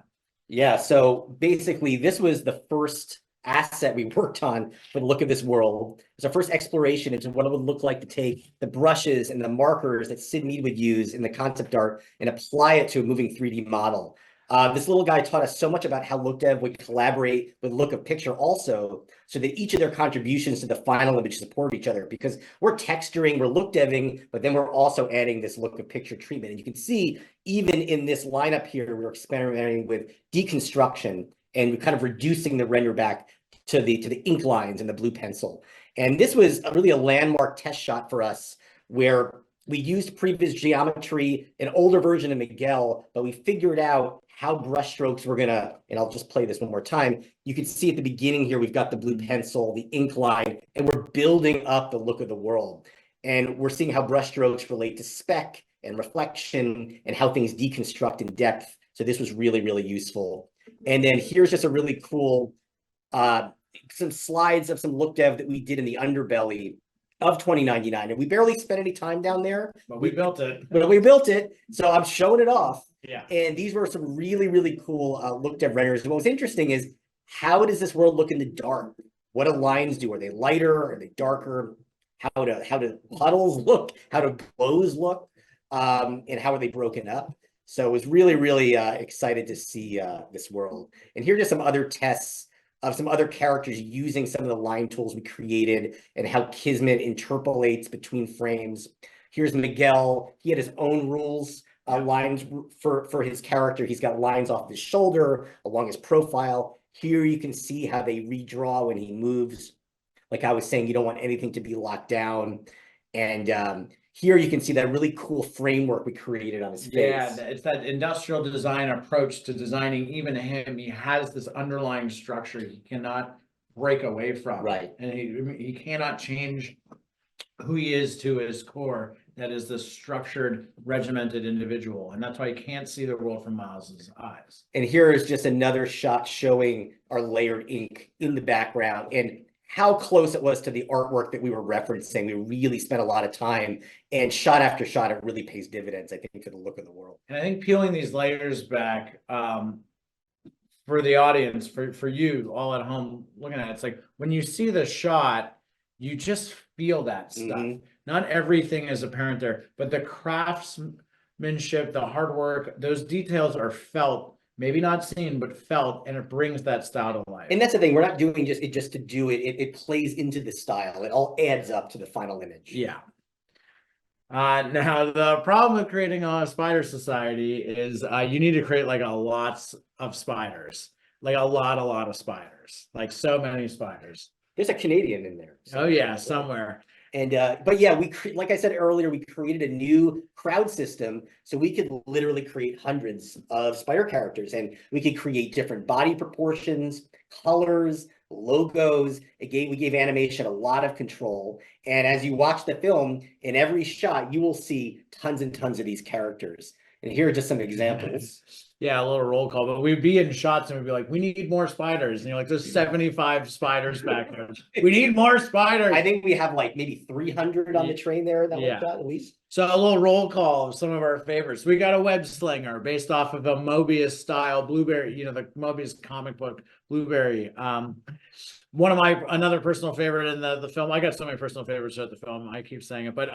Yeah, so basically this was the first asset we worked on for the look of this world. It's our first exploration into what it would look like to take the brushes and the markers that Sid Mead would use in the concept art and apply it to a moving 3D model. This little guy taught us so much about how look dev would collaborate with look of picture also, so that each of their contributions to the final image support each other, because we're texturing, we're look deving, but then we're also adding this look of picture treatment. And you can see even in this lineup here, we're experimenting with deconstruction and kind of reducing the render back to the ink lines and the blue pencil. And this was really a landmark test shot for us, where we used previs geometry, an older version of Miguel, but we figured out how brushstrokes were gonna, and I'll just play this one more time. You can see at the beginning here, we've got the blue pencil, the ink line, and we're building up the look of the world. And we're seeing how brushstrokes relate to spec and reflection and how things deconstruct in depth. So this was really, really useful. And then here's just a really cool, some slides of some look dev that we did in the underbelly of 2099, and we barely spent any time down there. But we built it. But we built it, so I'm showing it off. Yeah. And these were some really, really cool look dev renders. And what was interesting is, how does this world look in the dark? What do lines do? Are they lighter? Are they darker? how do puddles look, how do glows look, and how are they broken up. So I was really, really excited to see this world. And here are just some other tests of some other characters using some of the line tools we created and how Kismet interpolates between frames. Here's Miguel. He had his own rules, lines for his character. He's got lines off his shoulder, along his profile. Here you can see how they redraw when he moves. Like I was saying, you don't want anything to be locked down. And here you can see that really cool framework we created on his face. Yeah, it's that industrial design approach to designing even him. He has this underlying structure he cannot break away from. Right. And he cannot change who he is to his core. That is the structured, regimented individual. And that's why you can't see the world from Miles's eyes. And here is just another shot showing our layered ink in the background and how close it was to the artwork that we were referencing. We really spent a lot of time, and shot after shot, it really pays dividends, I think, for the look of the world. And I think peeling these layers back for the audience, for you all at home looking at it, it's like when you see the shot, you just feel that stuff. Mm-hmm. Not everything is apparent there, but the craftsmanship, the hard work, those details are felt. Maybe not seen, but felt, and it brings that style to life. And that's the thing, we're not doing just to do it. It plays into the style. It all adds up to the final image. Yeah. Now the problem with creating a spider society is you need to create like a lots of spiders, like a lot of spiders, like so many spiders. There's a Canadian in there. Oh yeah, somewhere. And but yeah, like I said earlier, we created a new crowd system so we could literally create hundreds of spider characters, and we could create different body proportions, colors, logos. We gave animation a lot of control. And as you watch the film, in every shot, you will see tons and tons of these characters. And here are just some examples. Yeah, a little roll call, but we'd be in shots and we'd be like, we need more spiders. And you're like, there's 75 spiders back there. We need more spiders. I think we have like maybe 300 on the train there that one shot at least. So a little roll call of some of our favorites. We got a web slinger based off of a Mobius style Blueberry, the Mobius comic book Blueberry. One of another personal favorite in the film. I got so many personal favorites at the film. I keep saying it, but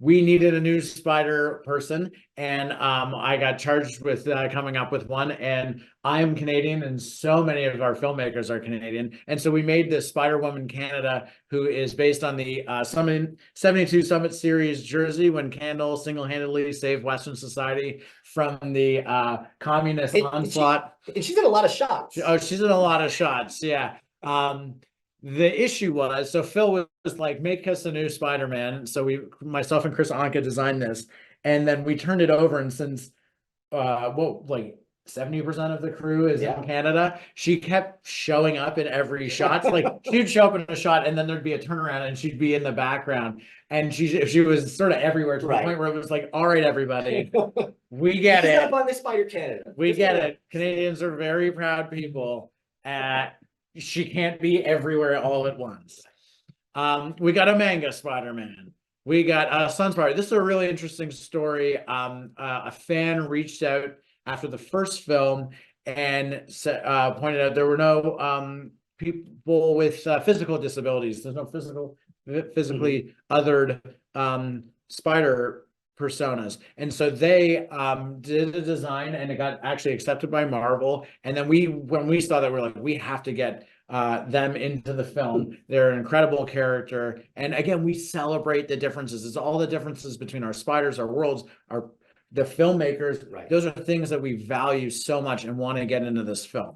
we needed a new spider person, and I got charged with coming up with one. And I am Canadian, and so many of our filmmakers are Canadian, and so we made this Spider Woman Canada, who is based on the 72 Summit Series jersey when Candle single-handedly saved Western society from the communist onslaught. And she's in a lot of shots. Oh, she's in a lot of shots. Yeah. The issue was, so Phil was like, make us a new Spider-Man. So myself and Chris Anka designed this, and then we turned it over. And since, like 70% of the crew is in Canada, she kept showing up in every shot. Like she'd show up in a shot, and then there'd be a turnaround, and she'd be in the background. And she was sort of everywhere to the point where it was like, all right, everybody, we get it. Up on the Spider Canada. We get it. Canadians are very proud people. She can't be everywhere all at once. We got a manga Spider-Man. We got Sunspider. This is a really interesting story. A fan reached out after the first film and pointed out there were no people with physical disabilities. There's no physically othered spider personas, and so they did a design, and it got actually accepted by Marvel. And then when we saw that, we're like, we have to get them into the film. They're an incredible character, and again, we celebrate the differences. It's all the differences between our spiders, our worlds, the filmmakers. Those are things that we value so much and want to get into this film.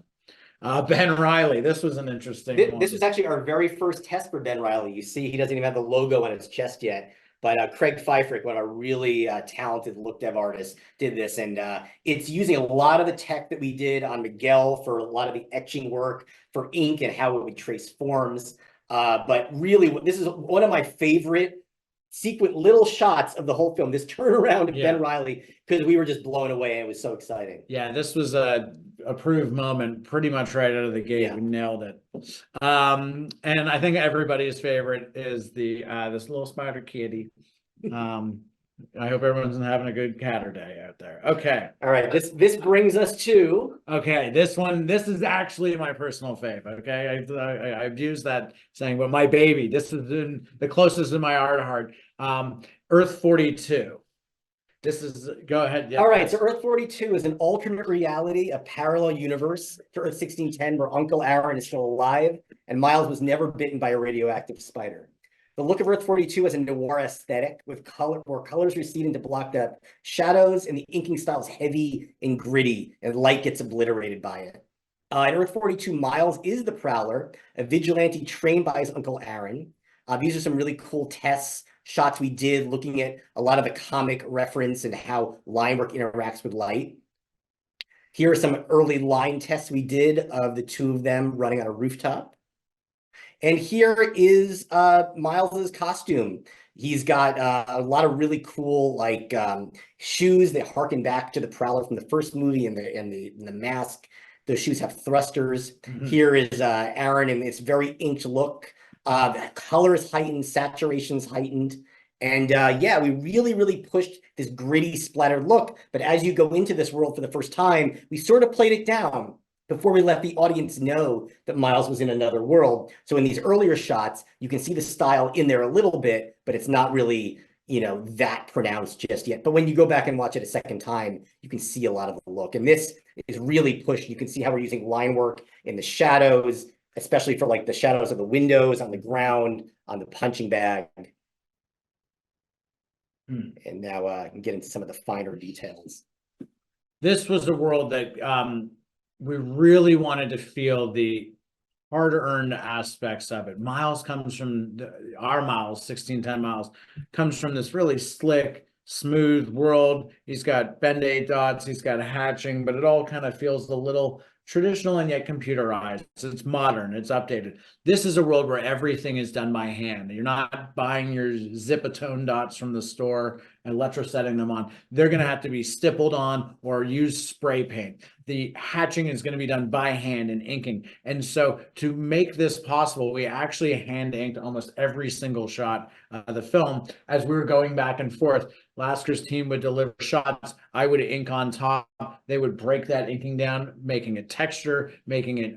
Ben Reilly, this was an interesting one. This was actually our very first test for Ben Reilly. You see, he doesn't even have the logo on his chest yet. But Craig Pfeiffer, one of our really talented look dev artists, did this. And it's using a lot of the tech that we did on Miguel for a lot of the etching work for ink and how it would trace forms. But really, this is one of my favorite little shots of the whole film, this turnaround of Ben Reilly, because we were just blown away and it was so exciting. Yeah, this was a approved moment pretty much right out of the gate. We nailed it. And I think everybody's favorite is the this little spider kitty. I hope everyone's having a good catter day out there. Okay. All right, this brings us to Okay, this is actually my personal fave. Okay, I've used that saying, but my baby, this is the closest in my heart. Earth 42. This is, go ahead. Yep. all right. So Earth 42 is an alternate reality, a parallel universe to Earth 1610, where Uncle Aaron is still alive and Miles was never bitten by a radioactive spider. The look of Earth 42 has a noir aesthetic with color, where colors recede into blocked up shadows, and the inking style is heavy and gritty, and light gets obliterated by it. In Earth 42, Miles is the Prowler, a vigilante trained by his Uncle Aaron. These are some really cool tests, shots we did looking at a lot of the comic reference and how line work interacts with light. Here are some early line tests we did of the two of them running on a rooftop. And here is Miles's costume. He's got a lot of really cool like shoes that harken back to the Prowler from the first movie, and the mask. Those shoes have thrusters. Here is Aaron in this very inked look. The color is heightened, saturation's heightened. And yeah, we really pushed this gritty, splattered look. But as you go into this world for the first time, we sort of played it down before we let the audience know that Miles was in another world. So in these earlier shots, you can see the style in there a little bit, but it's not really, you know, that pronounced just yet. But when you go back and watch it a second time, you can see a lot of the look. And this is really pushed. You can see how we're using line work in the shadows, especially for like the shadows of the windows, on the ground, on the punching bag. And now I can get into some of the finer details. This was a world that we really wanted to feel the hard-earned aspects of it. Miles comes from our Miles, 1610 Miles, comes from this really slick, smooth world. He's got Ben-Aid dots, he's got hatching, but it all kind of feels a little traditional and yet computerized. It's modern, it's updated. This is a world where everything is done by hand. You're not buying your Zipatone dots from the store and electrosetting them on. They're going to have to be stippled on or use spray paint. The hatching is going to be done by hand and inking. And so to make this possible, we actually hand inked almost every single shot of the film as we were going back and forth. Lasker's team would deliver shots. I would ink on top. They would break that inking down, making it texture, making it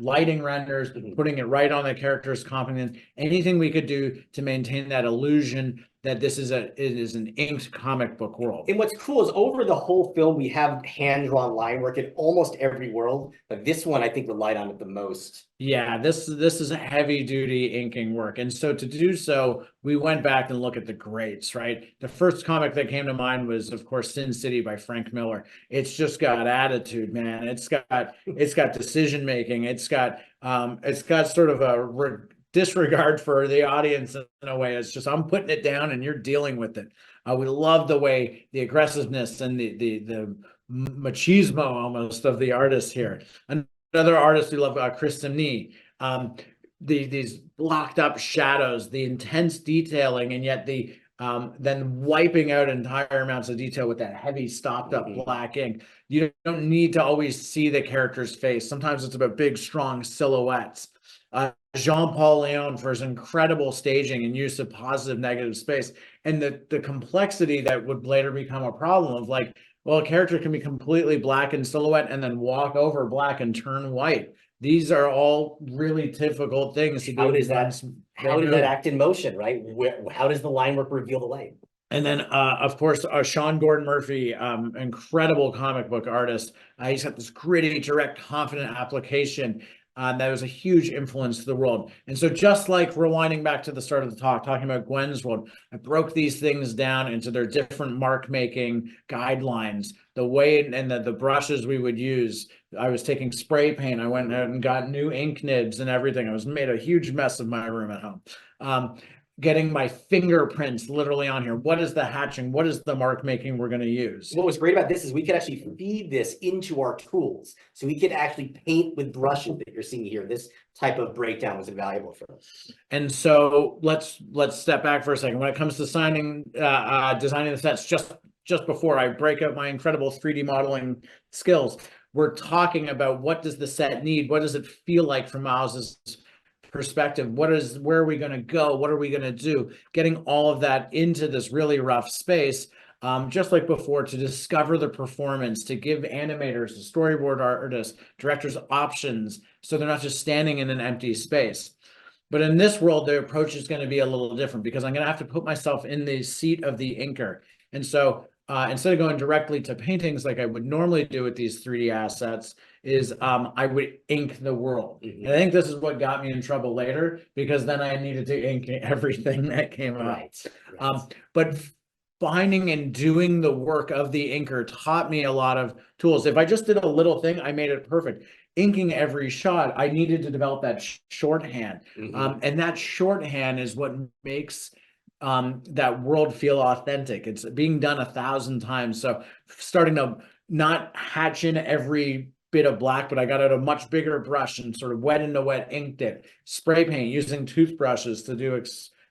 lighting renders, putting it right on the character's confidence. Anything we could do to maintain that illusion that this is it is an inked comic book world. And what's cool is over the whole film, we have hand-drawn line work in almost every world, but this one I think relied on it the most. Yeah, this is a heavy-duty inking work. And so to do so, we went back and looked at the greats, right? The first comic that came to mind was, of course, Sin City by Frank Miller. It's just got attitude, man. It's got decision-making. It's got sort of a disregard for the audience in a way. It's just, I'm putting it down and you're dealing with it. We love the way the aggressiveness and the machismo almost of the artist here. Another artist we love, Chris Samnee. These blocked up shadows, the intense detailing, and yet the then wiping out entire amounts of detail with that heavy stopped up black ink. You don't need to always see the character's face. Sometimes it's about big, strong silhouettes. Jean-Paul Leon for his incredible staging and use of positive negative space, and the complexity that would later become a problem of like, well, a character can be completely black in silhouette and then walk over black and turn white. These are all really difficult things to do. How does that act in motion, right? How does the line work reveal the light? And then, of course, Sean Gordon Murphy, incredible comic book artist. He's got this gritty, direct, confident application. That was a huge influence to the world. And so just like rewinding back to the start of the talk, talking about Gwen's world, I broke these things down into their different mark making guidelines, the way and the brushes we would use. I was taking spray paint. I went out and got new ink nibs and everything. I was made a huge mess of my room at home. Getting my fingerprints literally on here. What is the hatching? What is the mark making we're going to use? What was great about this is we could actually feed this into our tools. So we could actually paint with brushes that you're seeing here. This type of breakdown was invaluable for us. And so let's step back for a second. When it comes to designing the sets, just before I break out my incredible 3D modeling skills, we're talking about what does the set need? What does it feel like from Miles's perspective. Where are we going to go? What are we going to do? Getting all of that into this really rough space, just like before, to discover the performance, to give animators, the storyboard artists, directors options, so they're not just standing in an empty space. But in this world, the approach is going to be a little different, because I'm going to have to put myself in the seat of the inker. And so instead of going directly to paintings like I would normally do with these 3D assets, is I would ink the world. And I think this is what got me in trouble later, because then I needed to ink everything that came up. Right. But finding and doing the work of the inker taught me a lot of tools. If I just did a little thing, I made it perfect. Inking every shot, I needed to develop that shorthand. And that shorthand is what makes that world feel authentic. It's being done 1,000 times. So starting to not hatch in every bit of black, but I got out a much bigger brush and sort of wet into wet inked it. Spray paint, using toothbrushes to do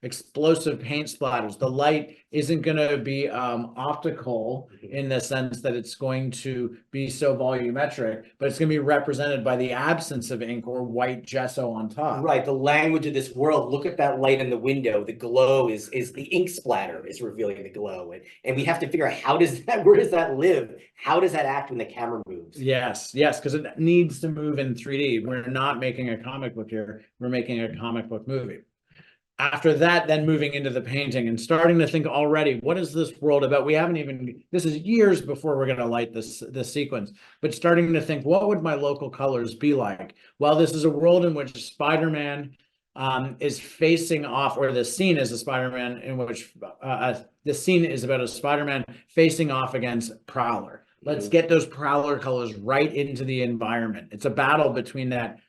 explosive paint splatters. The light isn't going to be optical in the sense that it's going to be so volumetric, but it's going to be represented by the absence of ink or white gesso on top. Right. The language of this world. Look at that light in the window. The glow is the ink splatter is revealing the glow. And we have to figure out where does that live? How does that act when the camera moves? Yes, because it needs to move in 3D. We're not making a comic book here. We're making a comic book movie. After that, then moving into the painting and starting to think already, what is this world about? We haven't even, this is years before we're going to light this sequence, but starting to think, what would my local colors be like? Well, this is a world in which Spider-Man is facing off, or the scene is a Spider-Man in which the scene is about a Spider-Man facing off against Prowler. Let's get those Prowler colors right into the environment. It's a battle between that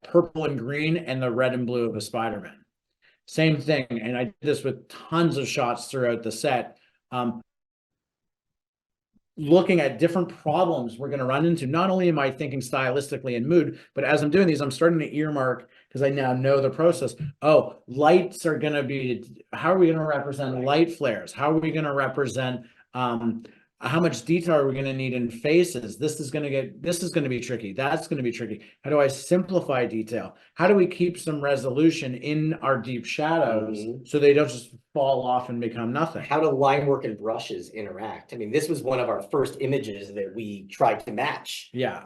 purple and green and the red and blue of a Spider-Man. Same thing, and I did this with tons of shots throughout the set, looking at different problems we're going to run into. Not only am I thinking stylistically and mood, but as I'm doing these, I'm starting to earmark, because I now know the process. Oh, lights are going to be, how are we going to represent light flares? How are we going to represent how much detail are we going to need in faces? This is going to be tricky. That's going to be tricky. How do I simplify detail? How do we keep some resolution in our deep shadows so they don't just fall off and become nothing? How do line work and brushes interact? I mean, this was one of our first images that we tried to match. Yeah.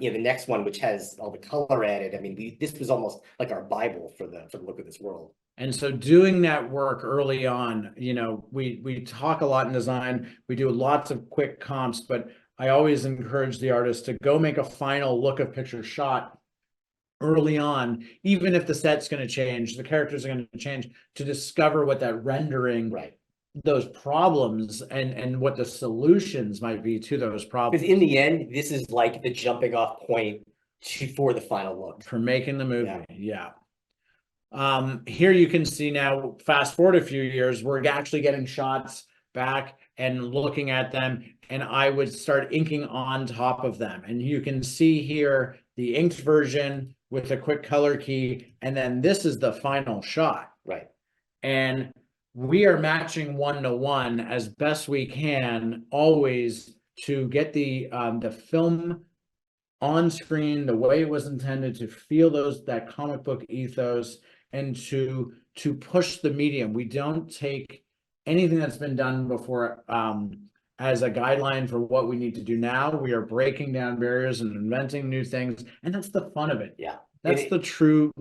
The next one, which has all the color added. I mean, this was almost like our Bible for the look of this world. And so doing that work early on, we talk a lot in design, we do lots of quick comps, but I always encourage the artist to go make a final look of picture shot early on, even if the set's going to change, the characters are going to change, to discover what that rendering, those problems and what the solutions might be to those problems. Because in the end, this is like the jumping off point for the final look. For making the movie, yeah. Here you can see now, fast forward a few years, we're actually getting shots back and looking at them, and I would start inking on top of them. And you can see here the inked version with a quick color key, and then this is the final shot. Right. And we are matching 1-to-1 as best we can, always, to get the film on screen the way it was intended, to feel that comic book ethos, and to push the medium. We don't take anything that's been done before as a guideline for what we need to do now. We are breaking down barriers and inventing new things, and that's the fun of it. Yeah, that's the true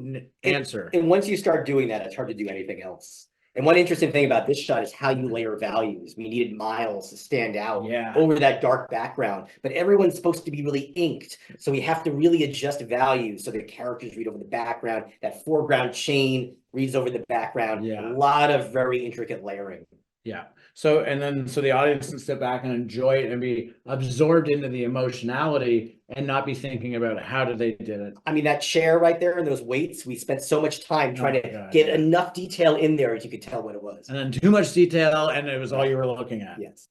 answer. And once you start doing that, it's hard to do anything else. And one interesting thing about this shot is how you layer values. We needed Miles to stand out over that dark background, but everyone's supposed to be really inked. So we have to really adjust values so the characters read over the background. That foreground chain reads over the background. A lot of very intricate layering. Yeah. So the audience can sit back and enjoy it and be absorbed into the emotionality and not be thinking about how they did it. I mean, that chair right there and those weights, we spent so much time trying to get enough detail in there as you could tell what it was. And then too much detail, and it was all you were looking at. Yes.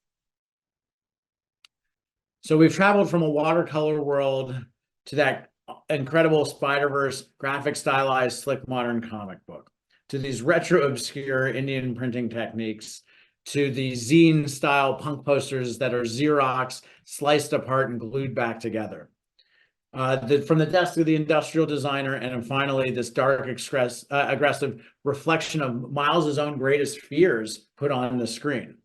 So we've traveled from a watercolor world to that incredible Spider-Verse graphic stylized slick modern comic book, to these retro obscure Indian printing techniques, to the zine style punk posters that are Xerox sliced apart and glued back together. From the desk of the industrial designer, and then finally this dark, aggressive reflection of Miles's own greatest fears put on the screen.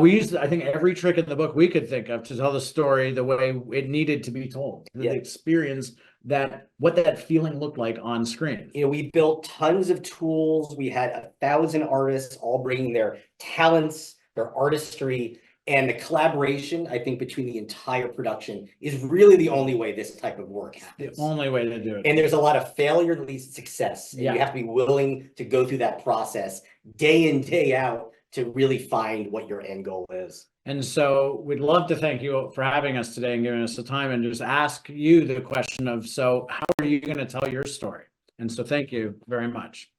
We used, I think, every trick in the book we could think of to tell the story the way it needed to be told, the experience that what that feeling looked like on screen. You know, we built tons of tools. We had 1,000 artists all bringing their talents, their artistry, and the collaboration, I think, between the entire production is really the only way this type of work happens. The only way to do it. And there's a lot of failure that leads to success. And you have to be willing to go through that process day in, day out to really find what your end goal is. And so we'd love to thank you for having us today and giving us the time, and just ask you the question of, so how are you going to tell your story? And so thank you very much.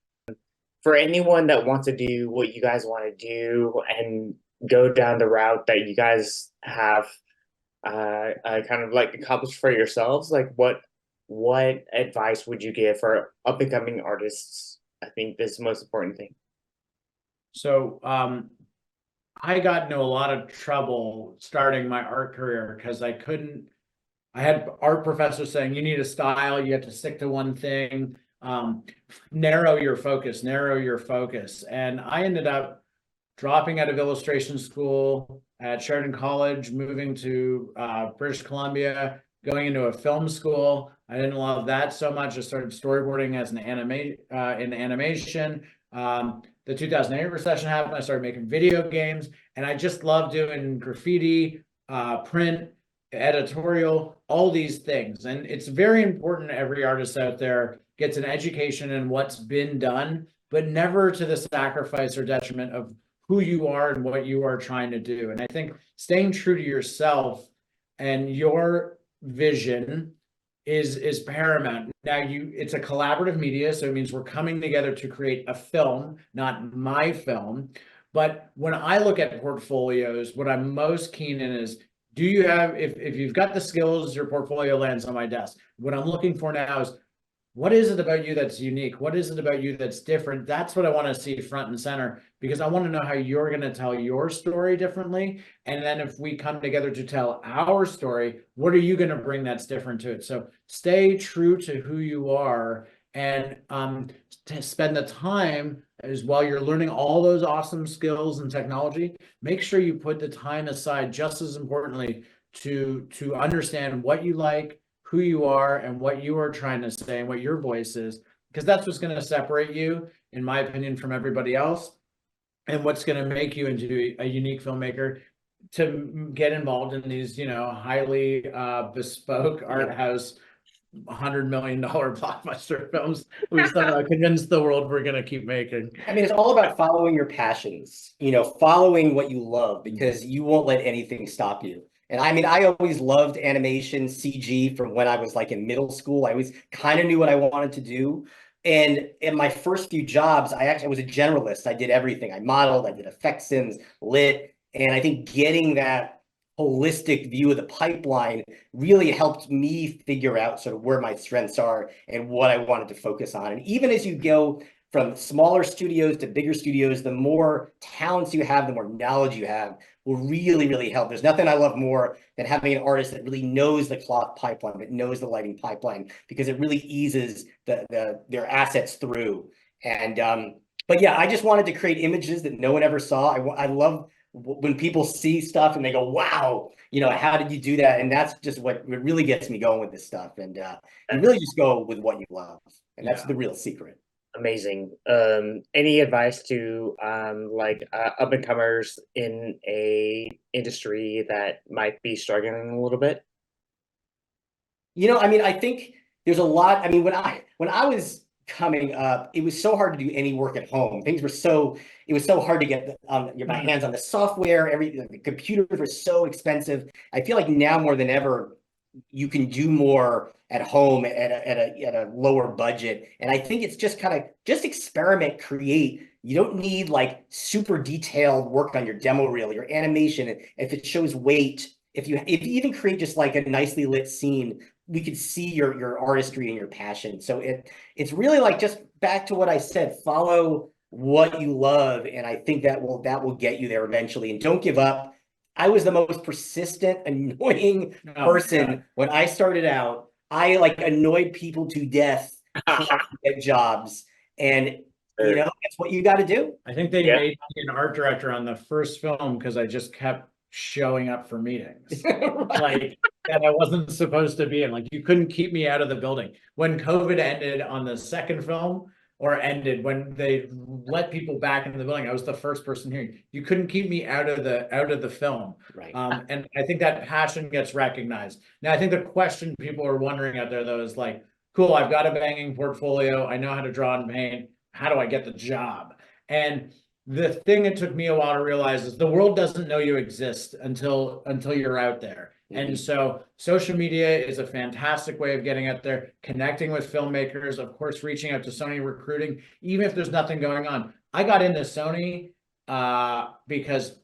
For anyone that wants to do what you guys want to do and go down the route that you guys have kind of like accomplished for yourselves, like what advice would you give for up and coming artists? I think this is the most important thing. So I got into a lot of trouble starting my art career because I had art professors saying, you need a style, you have to stick to one thing, narrow your focus. And I ended up dropping out of illustration school at Sheridan College, moving to British Columbia, going into a film school. I didn't love that so much. I started storyboarding as an in animation. The 2008 recession happened. I started making video games, and I just love doing graffiti, print, editorial, all these things. And it's very important every artist out there gets an education in what's been done, but never to the sacrifice or detriment of who you are and what you are trying to do. And I think staying true to yourself and your vision is paramount. Now it's a collaborative media, so it means we're coming together to create a film, not my film. But when I look at portfolios, what I'm most keen in is, do you have, if you've got the skills, your portfolio lands on my desk. What I'm looking for now is, what is it about you that's unique? What is it about you that's different? That's what I want to see front and center, because I want to know how you're going to tell your story differently. And then if we come together to tell our story, what are you going to bring that's different to it? So stay true to who you are, and to spend the time as while you're learning all those awesome skills and technology, make sure you put the time aside just as importantly to understand what you like, who you are, and what you are trying to say and what your voice is, because that's what's going to separate you, in my opinion, from everybody else, and what's going to make you into a unique filmmaker to get involved in these, highly bespoke art house $100 million blockbuster films we somehow convinced the world we're going to keep making. I mean, it's all about following your passions, following what you love, because you won't let anything stop you. And I mean, I always loved animation, CG from when I was like in middle school. I always kind of knew what I wanted to do. And in my first few jobs, I was a generalist. I did everything. I modeled, I did effect sims, lit. And I think getting that holistic view of the pipeline really helped me figure out sort of where my strengths are and what I wanted to focus on. And even as you go from smaller studios to bigger studios, the more talents you have, the more knowledge you have, will really, really help. There's nothing I love more than having an artist that really knows the cloth pipeline, that knows the lighting pipeline, because it really eases their assets through. And but yeah, I just wanted to create images that no one ever saw. I love when people see stuff and they go, wow, how did you do that? And that's just what really gets me going with this stuff. And you really just go with what you love. And that's the real secret. Amazing. Any advice to up and comers in a industry that might be struggling a little bit? I mean, I think there's a lot. I mean, when I was coming up, it was so hard to do any work at home. It was so hard to get my hands on the software. The computers were so expensive. I feel like now more than ever, you can do more at home at a lower budget. And I think it's just just experiment, create. You don't need like super detailed work on your demo reel, your animation. If it shows weight, if you even create just like a nicely lit scene, we could see your artistry and your passion. So it's really like, just back to what I said, follow what you love. And I think that will get you there eventually. And don't give up. I was the most persistent, annoying person when I started out. I like annoyed people to death trying to get jobs. And you know, that's what you got to do. I think they Yeah. made me an art director on the first film because I just kept showing up for meetings. Like that I wasn't supposed to be in. Like you couldn't keep me out of the building. When COVID ended on the second film, or ended when they let people back into the building, I was the first person here. You couldn't keep me out of the film. Right. And I think that passion gets recognized. Now I think the question people are wondering out there though is like, cool, I've got a banging portfolio. I know how to draw and paint. How do I get the job? And the thing it took me a while to realize is the world doesn't know you exist until you're out there. And so social media is a fantastic way of getting out there, connecting with filmmakers, of course, reaching out to Sony, recruiting, even if there's nothing going on. I got into Sony because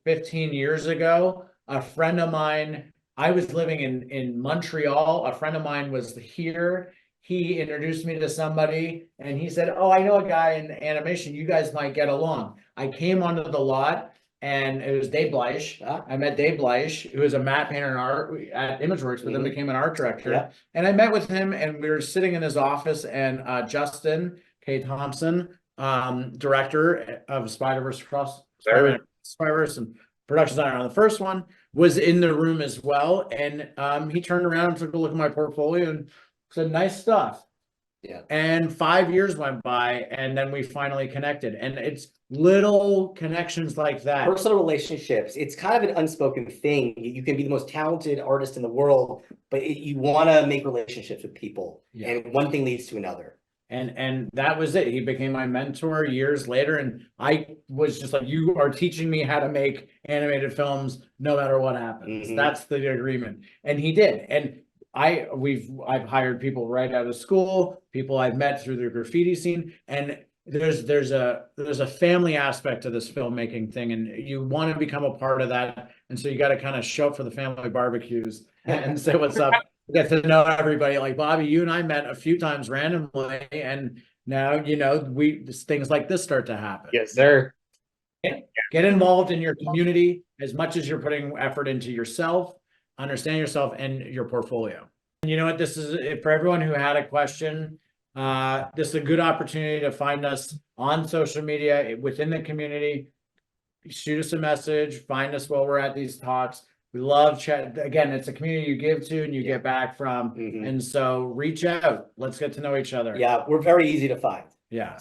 15 years ago, a friend of mine, I was living in Montreal. A friend of mine was here. He introduced me to somebody and he said, oh, I know a guy in animation. You guys might get along. I came onto the lot and it was Dave Bleish. I met Dave Bleish, who was a matte painter and art at ImageWorks, but then became an art director. Yeah. And I met with him and we were sitting in his office and Justin K. Thompson, director of Spider-Verse Spider-Verse and production designer on the first one, was in the room as well. And he turned around and took a look at my portfolio and said, nice stuff. Yeah. And 5 years went by and then we finally connected. And it's little connections like that. Personal relationships. It's kind of an unspoken thing. You can be the most talented artist in the world, but you want to make relationships with people. Yeah. And one thing leads to another. And that was it. He became my mentor years later. And I was just like, you are teaching me how to make animated films no matter what happens. That's the agreement. And he did. And I've hired people right out of school, people I've met through the graffiti scene, and there's a family aspect to this filmmaking thing, and you want to become a part of that. And so you got to kind of show up for the family barbecues and say what's up, get to know everybody. Like Bobby, you and I met a few times randomly, and now you know things like this start to happen. Yes, sir. Get involved in your community as much as you're putting effort into yourself. Understand yourself and your portfolio. And you know what? This is for everyone who had a question. This is a good opportunity to find us on social media within the community. Shoot us a message. Find us while we're at these talks. We love chat. Again, it's a community you give to and you get back from. And so reach out. Let's get to know each other. Yeah, we're very easy to find. Yeah.